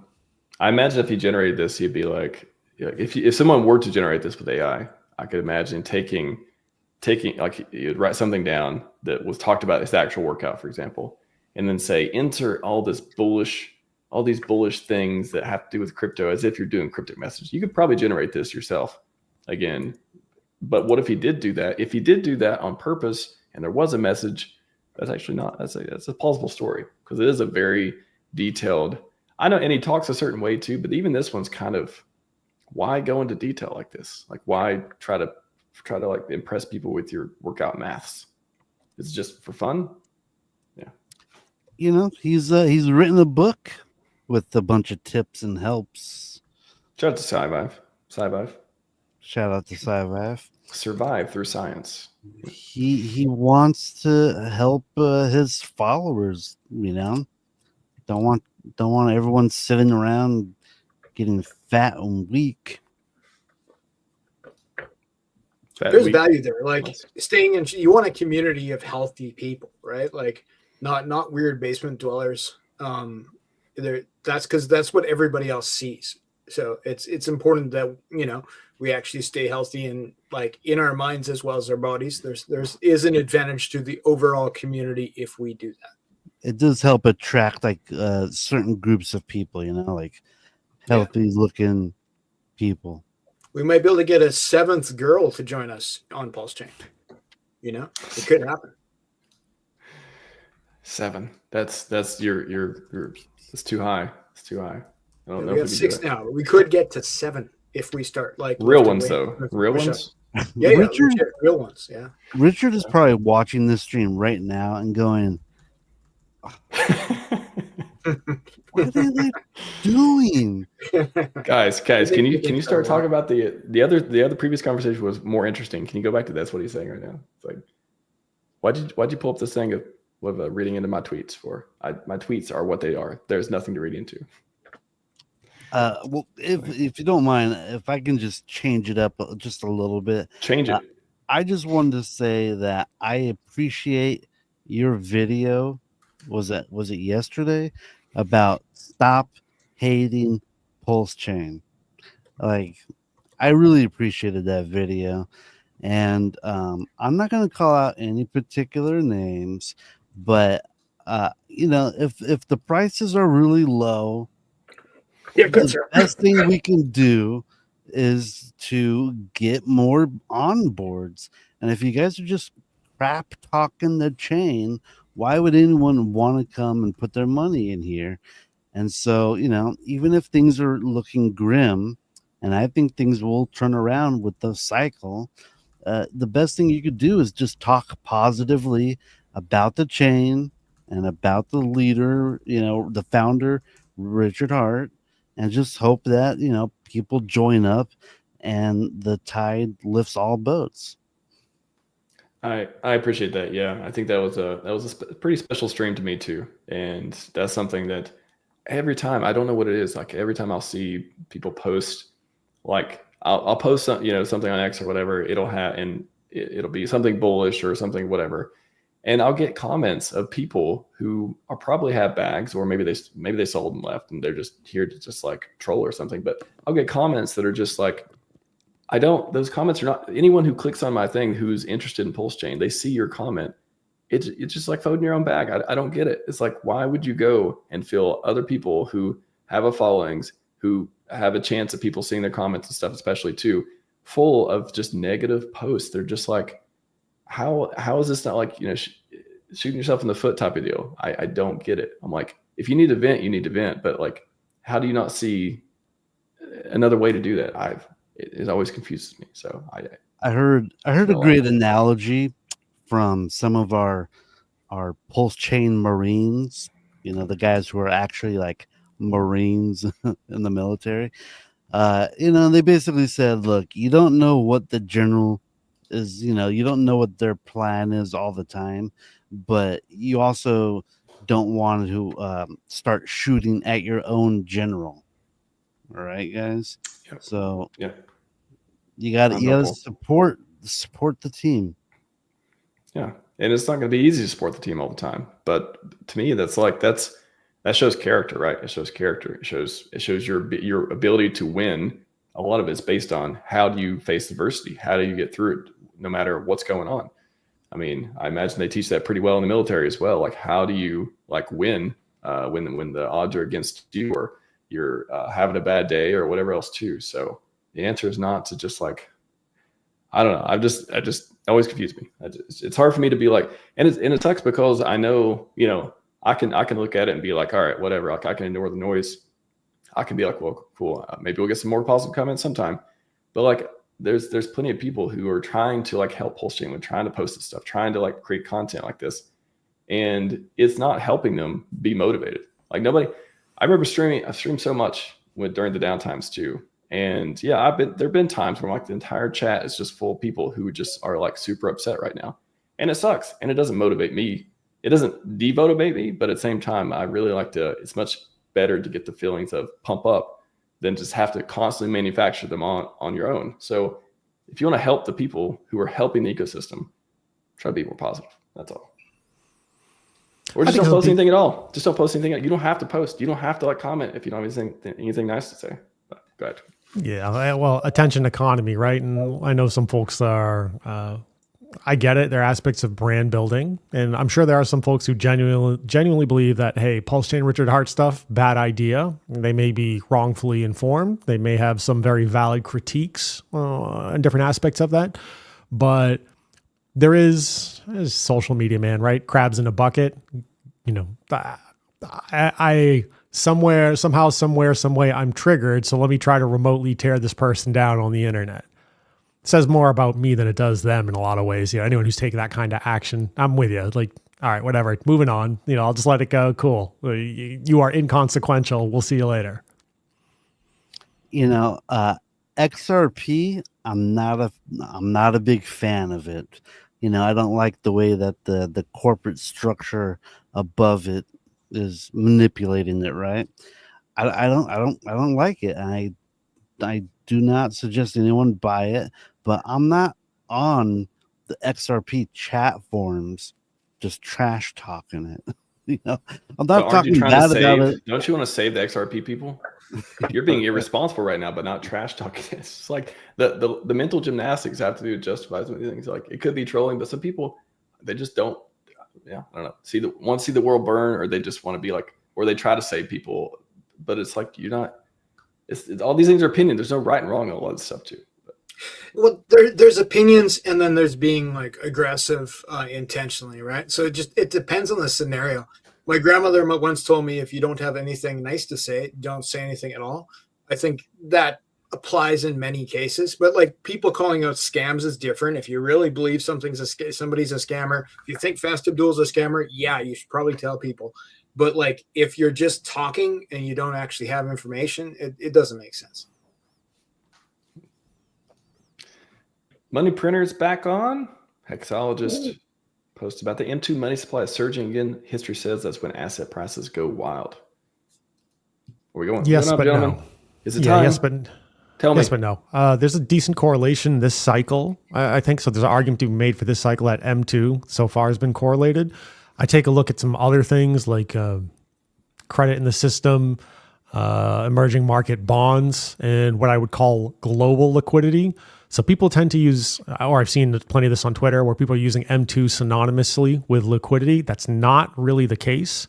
I imagine if he generated this, he'd be like, if someone were to generate this with AI, I could imagine taking like you'd write something down that was talked about this actual workout, for example, and then say enter all these bullish things that have to do with crypto as if you're doing cryptic messages. You could probably generate this yourself again. But what if he did do that? If he did do that on purpose and there was a message, that's actually not, that's a plausible story because it is a very detailed, I know, and he talks a certain way too, but even this one's kind of, why go into detail like this? Like, why try to like impress people with your workout maths? It's just for fun. he's written a book with a bunch of tips and helps. Shout out to Sci-Vive. Shout out to Sci-Vive. Survive through science. He wants to help his followers. Don't want everyone sitting around getting fat and weak. There's value there. Like staying in, you want a community of healthy people, right? Like not weird basement dwellers. That's because that's what everybody else sees. So it's important that we actually stay healthy and like in our minds as well as our bodies. There's an advantage to the overall community if we do that. It does help attract like certain groups of people, like healthy looking people. We might be able to get a 7th girl to join us on PulseChain. It could happen. 7. That's your it's too high. It's too high. I don't know. We have 6 now. We could get to 7 if we start like real ones though. Real ones. Yeah, Richard, real ones. Yeah. Richard is probably watching this stream right now and going, "What are they doing?" Guys, can you start talking about the other previous conversation was more interesting? Can you go back to that's what he's saying right now? It's like, why'd you pull up this thing of reading into my tweets for? My tweets are what they are. There's nothing to read into. Well, if you don't mind, if I can just change it up just a little bit. Change it. I just wanted to say that I appreciate your video. Was it yesterday about stop hating PulseChain? Like, I really appreciated that video, and I'm not going to call out any particular names, but if the prices are really low, the best thing we can do is to get more onboards. And if you guys are just crap talking the chain, why would anyone want to come and put their money in here? And so, even if things are looking grim, and I think things will turn around with the cycle, the best thing you could do is just talk positively about the chain and about the leader, the founder, Richard Hart, and just hope that, people join up and the tide lifts all boats. I appreciate that. Yeah, I think that was a pretty special stream to me too, and that's something that every time, I don't know what it is, like every time I'll see people post, like I'll post something on X or whatever, it'll be something bullish or something whatever, and I'll get comments of people who are probably have bags, or maybe they sold and left and they're just here to just like troll or something, but I'll get comments that are just like, those comments are not, anyone who clicks on my thing who's interested in PulseChain, they see your comment. It's just like folding your own bag. I don't get it. It's like, why would you go and fill other people who have a followings, who have a chance of people seeing their comments and stuff, especially too, full of just negative posts? They're just like, how is this not like, shooting yourself in the foot type of deal? I don't get it. I'm like, if you need to vent, you need to vent. But like, how do you not see another way to do that? It always confuses me. So I heard a great analogy from some of our PulseChain Marines, the guys who are actually like Marines in the military. They basically said, look, you don't know what the general is, you don't know what their plan is all the time, but you also don't want to start shooting at your own general. All right, guys. Yep. So you Yep. gotta support the team. Yeah, and it's not going to be easy to support the team all the time, but to me, that shows character, right? It shows character. It shows your ability to win. A lot of it's based on how do you face adversity? How do you get through it, no matter what's going on? I mean, I imagine they teach that pretty well in the military as well. Like, how do you win when the odds are against you, or you're having a bad day, or whatever else too? So the answer is not to just like, I don't know. I just always confuse me. It's hard for me to be like, and it sucks because I know, I can look at it and be like, all right, whatever. Like, I can ignore the noise. I can be like, well, cool. Maybe we'll get some more positive comments sometime. But like, there's plenty of people who are trying to like help PulseChain, with trying to post this stuff, trying to like create content like this. and it's not helping them be motivated. Like nobody, I remember I streamed so much during the downtimes too. And yeah, there've been times where like the entire chat is just full of people who just are like super upset right now. And it sucks. And it doesn't motivate me. It doesn't demotivate me, but at the same time, I really like it's much better to get the feelings of pump up than just have to constantly manufacture them on your own. So if you want to help the people who are helping the ecosystem, try to be more positive. That's all. Or just don't post anything at all. Just don't post anything. You don't have to post. You don't have to like comment if you don't have anything nice to say. But go ahead. Yeah, well, attention economy, right? And I know some folks are, I get it. There are aspects of brand building. And I'm sure there are some folks who genuinely believe that, hey, PulseChain Richard Hart stuff, bad idea. They may be wrongfully informed. They may have some very valid critiques on different aspects of that. But there is social media, man, right? Crabs in a bucket. You know, I somewhere, somehow, somewhere, some way, I'm triggered. So let me try to remotely tear this person down on the internet. It says more about me than it does them in a lot of ways. You know, anyone who's taking that kind of action, I'm with you. Like, all right, whatever, moving on. You know, I'll just let it go. Cool. You are inconsequential. We'll see you later. You know, XRP, I'm not a big fan of it. You know, I don't like the way that the corporate structure above it is manipulating it, right? I don't like it. I do not suggest anyone buy it, but I'm not on the XRP chat forums just trash talking it. You know, I'm not talking bad about it. Don't you want to save the XRP people? You're being irresponsible right now, but not trash talking. It's just like the mental gymnastics have to do to justify some of these things. Like it could be trolling, but some people, they just don't. Yeah, I don't know. Want to see the world burn, or they just want to be like, or they try to save people. But it's like you're not. It's all these things are opinion. There's no right and wrong on a lot of this stuff too. Well, there's opinions, and then there's being like aggressive intentionally, right? So it depends on the scenario. My grandmother once told me, if you don't have anything nice to say, don't say anything at all. I think that applies in many cases, but like people calling out scams is different. If you really believe somebody's a scammer, if you think Fast Abdul's a scammer, yeah, you should probably tell people. But like if you're just talking and you don't actually have information, it doesn't make sense. Money printers back on. Hexologist post about the M2 money supply is surging again. History says that's when asset prices go wild. Are we going? Yes, but gentlemen? no. Is it time? Yes, but tell me. Yes, but no. There's a decent correlation this cycle. I think so. There's an argument to be made for this cycle that M2 so far has been correlated. I take a look at some other things like credit in the system, emerging market bonds, and what I would call global liquidity. So people tend to use, or I've seen plenty of this on Twitter, where people are using M2 synonymously with liquidity. That's not really the case.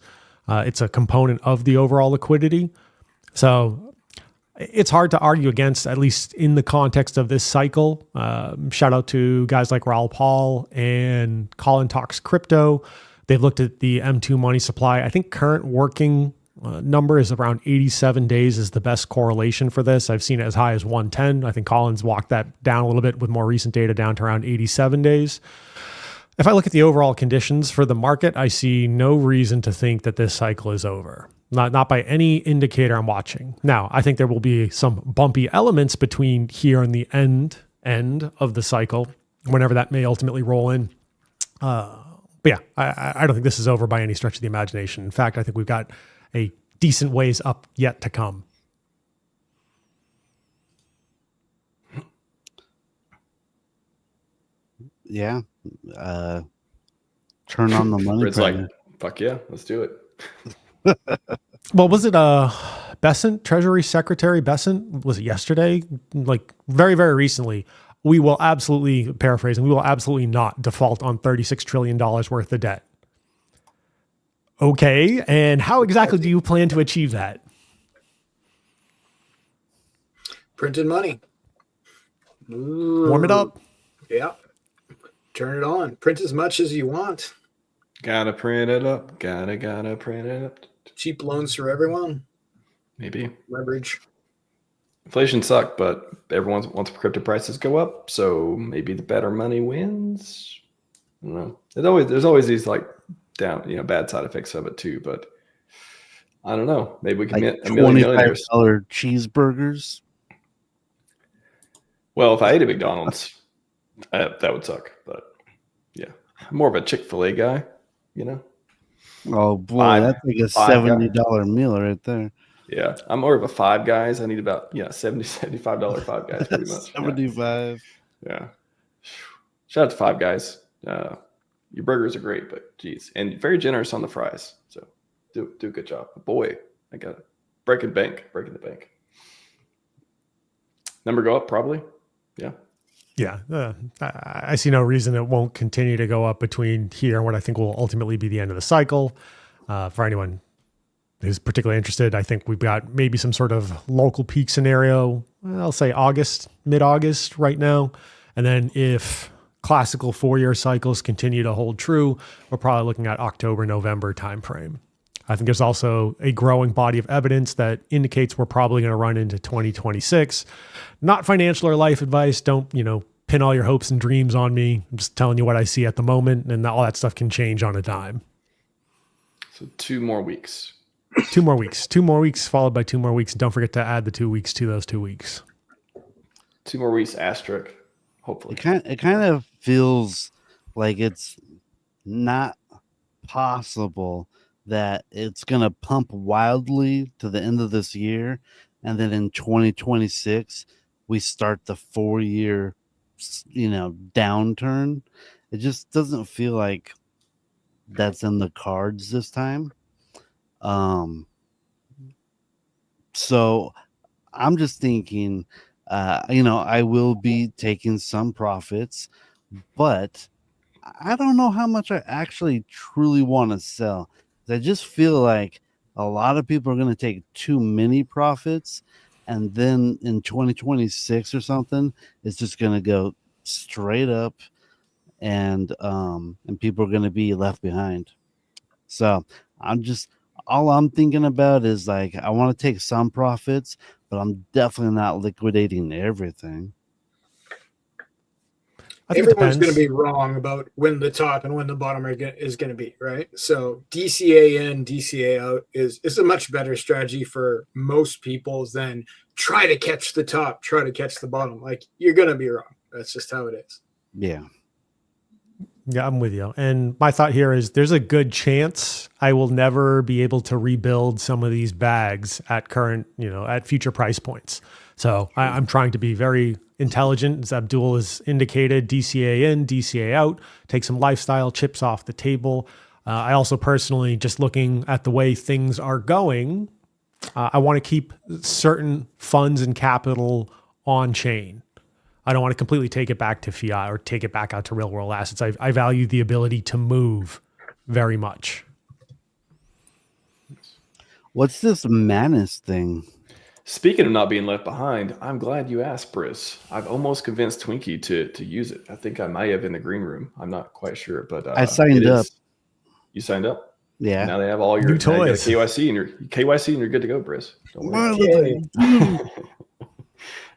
It's a component of the overall liquidity. So it's hard to argue against, at least in the context of this cycle. Shout out to guys like Raoul Paul and Colin Talks Crypto. They've looked at the M2 money supply. I think current working number is around 87 days is the best correlation for this. I've seen it as high as 110. I think Colin's walked that down a little bit with more recent data down to around 87 days. If I look at the overall conditions for the market, I see no reason to think that this cycle is over. Not by any indicator I'm watching. Now, I think there will be some bumpy elements between here and the end of the cycle, whenever that may ultimately roll in. But yeah, I don't think this is over by any stretch of the imagination. In fact, I think we've got a decent ways up yet to come. Yeah. Turn on the money. It's like, fuck yeah, let's do it. Well, was it Bessent, Treasury Secretary Bessent? Was it yesterday? Like very, very recently. We will absolutely, paraphrasing, we will absolutely not default on $36 trillion worth of debt. Okay, and how exactly do you plan to achieve that? Printed money. Ooh. Warm it up. Yeah. Turn it on. Print as much as you want. Gotta print it up. Gotta print it up. Cheap loans for everyone. Maybe. Leverage. Inflation sucked, but everyone wants crypto prices go up, so maybe the better money wins. I don't know. There's always these like bad side effects of it too. But I don't know. Maybe we can Like mint a million millionaires. $25 cheeseburgers. Well, if I ate at McDonald's, that would suck. But yeah, I'm more of a Chick-fil-A guy, Oh boy, that's like a $70 meal right there. Yeah, I'm more of a Five Guys. I need about $75 Five Guys pretty much. 75. Yeah. Shout out to Five Guys. Your burgers are great, but geez, and very generous on the fries. So do a good job. Boy, I got it. Breaking the bank. Number go up probably. Yeah. Yeah. I see no reason it won't continue to go up between here and what I think will ultimately be the end of the cycle. For anyone who's particularly interested, I think we've got maybe some sort of local peak scenario. I'll say mid-August right now. And then if classical 4-year cycles continue to hold true, we're probably looking at October, November timeframe. I think there's also a growing body of evidence that indicates we're probably going to run into 2026. Not financial or life advice. Don't, pin all your hopes and dreams on me. I'm just telling you what I see at the moment, and all that stuff can change on a dime. So 2 more weeks. 2 more weeks. 2 more weeks followed by 2 more weeks. Don't forget to add the 2 weeks to those 2 weeks. 2 more weeks, asterisk. Hopefully. It kind of feels like it's not possible that it's going to pump wildly to the end of this year, and then in 2026 we start the 4-year downturn. It just doesn't feel like that's in the cards this time. So I'm just thinking, I will be taking some profits, but I don't know how much I actually truly want to sell. I just feel like a lot of people are going to take too many profits, and then in 2026 or something, it's just going to go straight up, and people are going to be left behind. So all I'm thinking about is like, I want to take some profits, but I'm definitely not liquidating everything. Everyone's going to be wrong about when the top and when the bottom is going to be, right? So DCA in, DCA out is a much better strategy for most people than try to catch the top, try to catch the bottom. Like, you're going to be wrong. That's just how it is. Yeah. Yeah, I'm with you. And my thought here is there's a good chance I will never be able to rebuild some of these bags at current, at future price points. So I'm trying to be very intelligent, as Abdul has indicated, DCA in, DCA out, take some lifestyle chips off the table. I also personally, just looking at the way things are going, I want to keep certain funds and capital on chain. I don't want to completely take it back to fiat or take it back out to real world assets. I value the ability to move very much. What's this Manus thing? Speaking of not being left behind, I'm glad you asked, Briss. I've almost convinced Twinkie to use it. I think I might have in the green room. I'm not quite sure, but I signed up. You signed up? Yeah. Now they have all your new toys. KYC and you're good to go, Briss. Don't worry.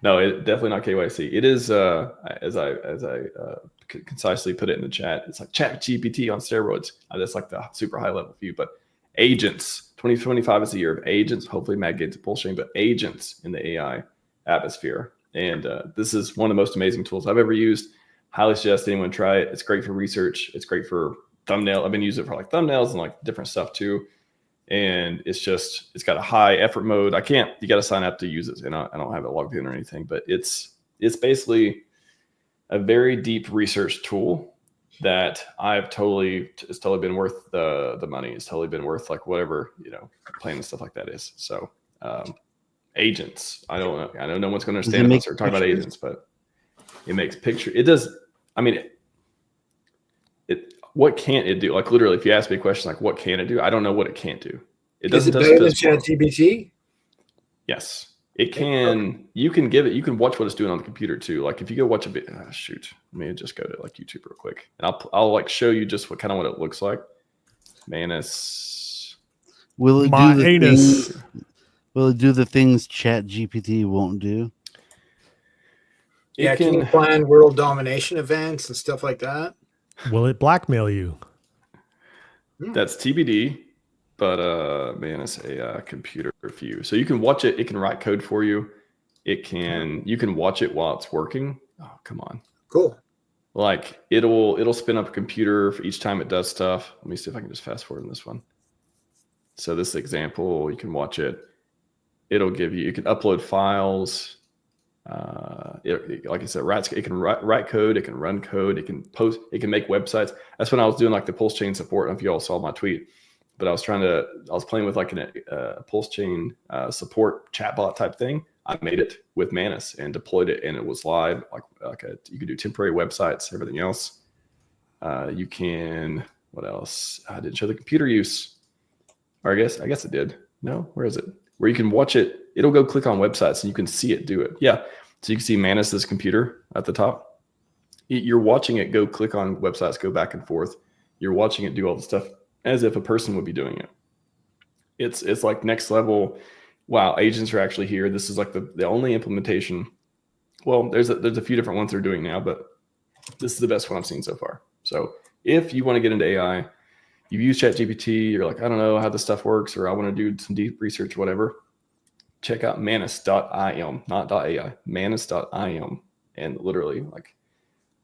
No, it definitely not KYC. It is as I concisely put it in the chat. It's like Chat GPT on steroids. That's like the super high level view, but agents. 2025 is the year of agents. Hopefully Matt gets PulseChain, but agents in the AI atmosphere. And this is one of the most amazing tools I've ever used. Highly suggest anyone try it. It's great for research. It's great for thumbnail. I've been using it for like thumbnails and like different stuff too. And it's got a high effort mode. You got to sign up to use it. And I don't have it logged in or anything, but it's basically a very deep research tool that it's totally been worth the money. It's totally been worth like whatever, plan and stuff like that is. So agents, I don't know. I know no one's going to understand unless they're talking about agents, but it makes picture. It does. I mean, what can't it do? Like literally, if you ask me a question like, what can it do? I don't know what it can't do. It doesn't. Is it better than ChatGPT? Yes. It can, you can watch what it's doing on the computer too. Like if you go watch a bit, let me just go to like YouTube real quick and I'll like show you just what it looks like. Manus. Will it do the things Chat GPT won't do? Yeah, can you plan world domination events and stuff like that? Will it blackmail you? That's TBD. But Manus AI computer view. So you can watch it. It can write code for you. You can watch it while it's working. Oh, come on. Cool. Like it'll spin up a computer for each time it does stuff. Let me see if I can just fast forward in this one. So this example, you can watch it. It'll give you can upload files. Like I said, it can write code, it can run code, it can post, it can make websites. That's when I was doing like the PulseChain support. I don't know if you all saw my tweet, but I was playing with like a PulseChain support chatbot type thing. I made it with Manus and deployed it, and it was live. You could do temporary websites, everything else. You can, what else? I didn't show the computer use, or I guess it did. No, where is it? Where you can watch it. It'll go click on websites and you can see it do it. Yeah, so you can see Manus's computer at the top. You're watching it go click on websites, go back and forth. You're watching it do all the stuff as if a person would be doing it. It's like next level. Wow, agents are actually here. This is like the only implementation. Well, there's a few different ones they're doing now, but this is the best one I've seen so far. So if you want to get into AI, you use ChatGPT, you're like, I don't know how this stuff works, or I want to do some deep research or whatever, check out manus.im, not .ai, manus.im. And literally, like,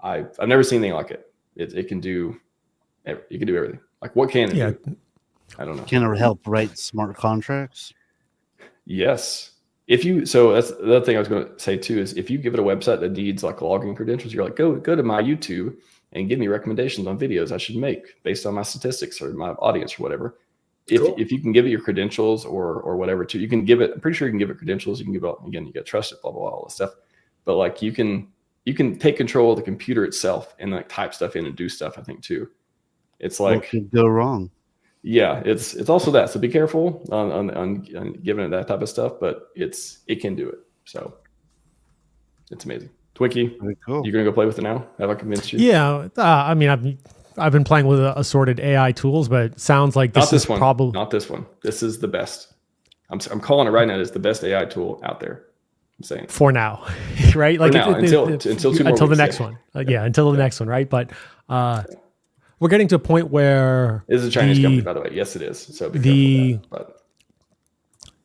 I've never seen anything like it. It can do everything. Like, what can it do? I don't know. Can it help write smart contracts? Yes. So that's the other thing I was going to say too, is if you give it a website that needs like login credentials, you're like, go to my YouTube and give me recommendations on videos I should make based on my statistics or my audience or whatever. If you can give it your credentials or whatever too, you can give it, I'm pretty sure you can give it credentials. You can give it, again, you got to trust it, blah, blah, blah, all this stuff. But like you can take control of the computer itself and like type stuff in and do stuff, I think too. It's like, what could go wrong? Yeah, it's also that. So be careful on giving it that type of stuff, but it can do it. So it's amazing. Twinkie, Very cool. You gonna go play with it now? Have I convinced you? Yeah, I mean, I've been playing with assorted AI tools, but it sounds like Not this one. probably Not this one. This is the best. I'm calling it right now. It's the best AI tool out there. I'm saying for now, right? Like now, until 2 more the weeks, next one. Until the next one, right? But we're getting to a point where it is a Chinese company, by the way. Yes, it is. So be careful with that,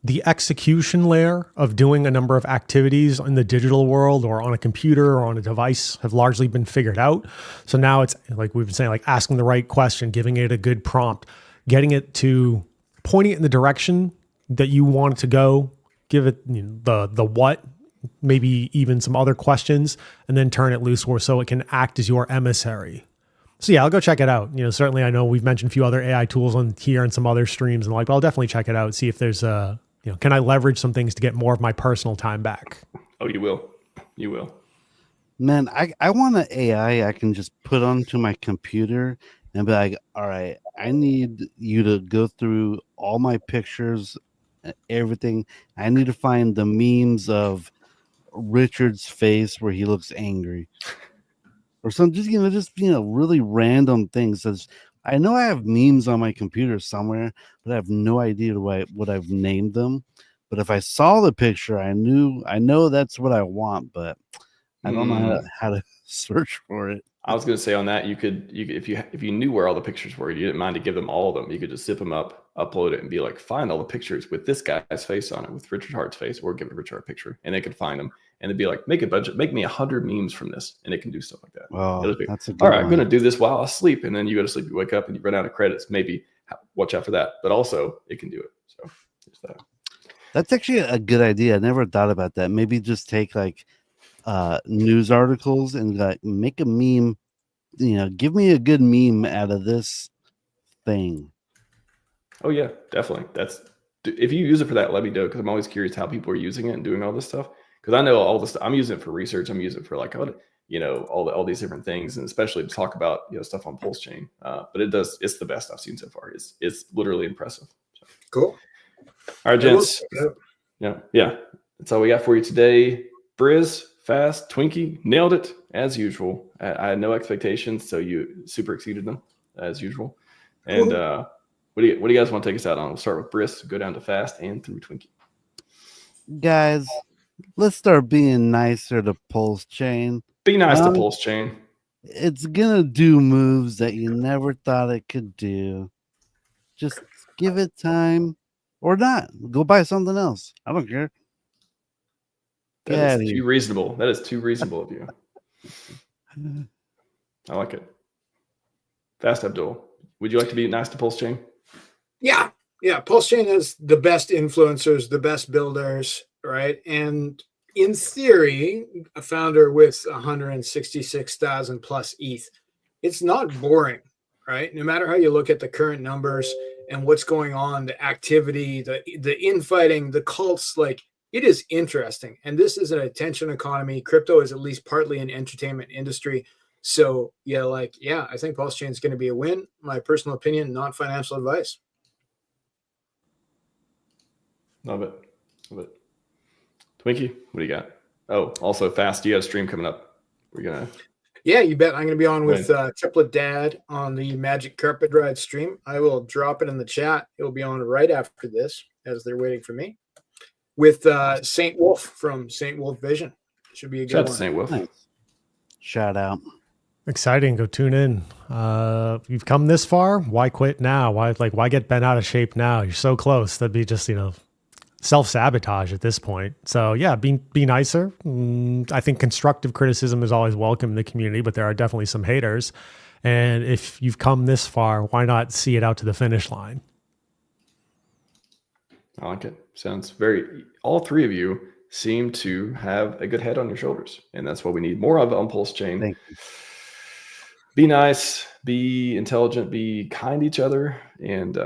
the execution layer of doing a number of activities in the digital world or on a computer or on a device have largely been figured out. So now it's like we've been saying, like asking the right question, giving it a good prompt, getting it to pointing it in the direction that you want it to go, give it the what, maybe even some other questions, and then turn it loose so it can act as your emissary. So yeah, I'll go check it out. Certainly I know we've mentioned a few other AI tools on here and some other streams, and but I'll definitely check it out, see if there's can I leverage some things to get more of my personal time back? Oh, you will. You will. Man, I want an AI I can just put onto my computer and be like, all right, I need you to go through all my pictures, everything. I need to find the memes of Richard's face where he looks angry. Or some just really random things. I know I have memes on my computer somewhere, but I have no idea what I've named them. But if I saw the picture, I know that's what I want, but I don't know how to search for it. I was going to say on that, you could if you knew where all the pictures were, you didn't mind to give them all of them. You could just zip them up, upload it, and be like, find all the pictures with this guy's face on it, with Richard Hart's face, or give it a Richard Hart picture, and they could find them. And it'd be like, make a budget, make me 100 memes from this, and it can do stuff like that. Well, that's a good all right, one. I'm going to do this while I sleep, and then you go to sleep, you wake up, and you run out of credits. Maybe watch out for that, but also it can do it. So there's that. That's actually a good idea. I never thought about that. Maybe just take like news articles and like make a meme. Give me a good meme out of this thing. Oh yeah, definitely. If you use it for that, let me know, because I'm always curious how people are using it and doing all this stuff. Because I know all this stuff. I'm using it for research. I'm using it for like all these different things, and especially to talk about stuff on PulseChain. But it's the best I've seen so far. It's literally impressive. So. Cool. All right, gents. Yeah. That's all we got for you today. Briz, Fast, Twinkie, nailed it as usual. I had no expectations, so you super exceeded them as usual. And what do you guys want to take us out on? We'll start with Briz, go down to Fast, and through Twinkie. Guys, let's start being nicer to PulseChain. Be nice to PulseChain. It's gonna do moves that you never thought it could do. Just give it time or not. Go buy something else. I don't care. That is too reasonable. That is too reasonable of you. I like it. Fast Abdul. Would you like to be nice to PulseChain? Yeah. PulseChain has the best influencers, the best builders, right? And in theory, a founder with 166,000 plus ETH, it's not boring, right? No matter how you look at the current numbers and what's going on, the activity, the infighting, the cults, like it is interesting. And this is an attention economy. Crypto is at least partly an entertainment industry. So I think PulseChain is going to be a win. My personal opinion, not financial advice. Love it. Twinkie, what do you got? Oh, also fast. You got a stream coming up. We're gonna. Yeah, you bet. I'm going to be on with Triplet Dad on the Magic Carpet Ride stream. I will drop it in the chat. It will be on right after this, as they're waiting for me. With Saint Wolf from Saint Wolf Vision. Should be a good one. Saint Wolf. Nice. Shout out. Exciting. Go tune in. You've come this far. Why quit now? Why get bent out of shape now? You're so close. That'd be just, self-sabotage at this point. So yeah, be nicer. I think constructive criticism is always welcome in the community, but there are definitely some haters. And if you've come this far, why not see it out to the finish line? I like it. Sounds all three of you seem to have a good head on your shoulders. And that's what we need more of on PulseChain. Thank you. Be nice, be intelligent, be kind to each other. And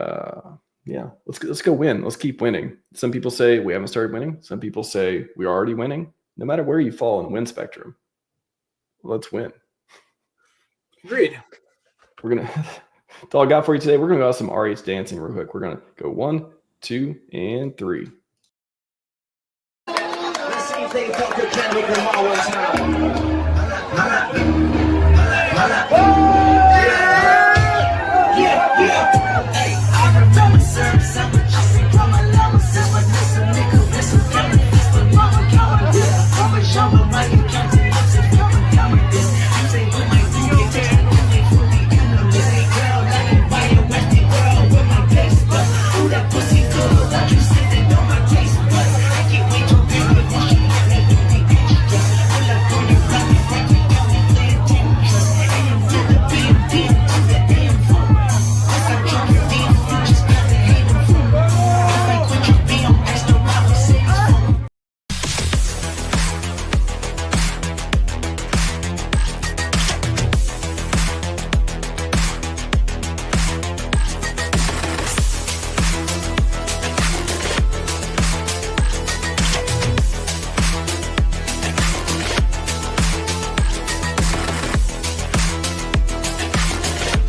let's go win. Let's keep winning. Some people say we haven't started winning. Some people say we're already winning. No matter where you fall in the win spectrum, let's win. Agreed. That's all I got for you today. We're going to go out some RH dancing real quick. We're going to go 1, 2, and 3. Let's see if they fuck with Kendrick Lamar one time.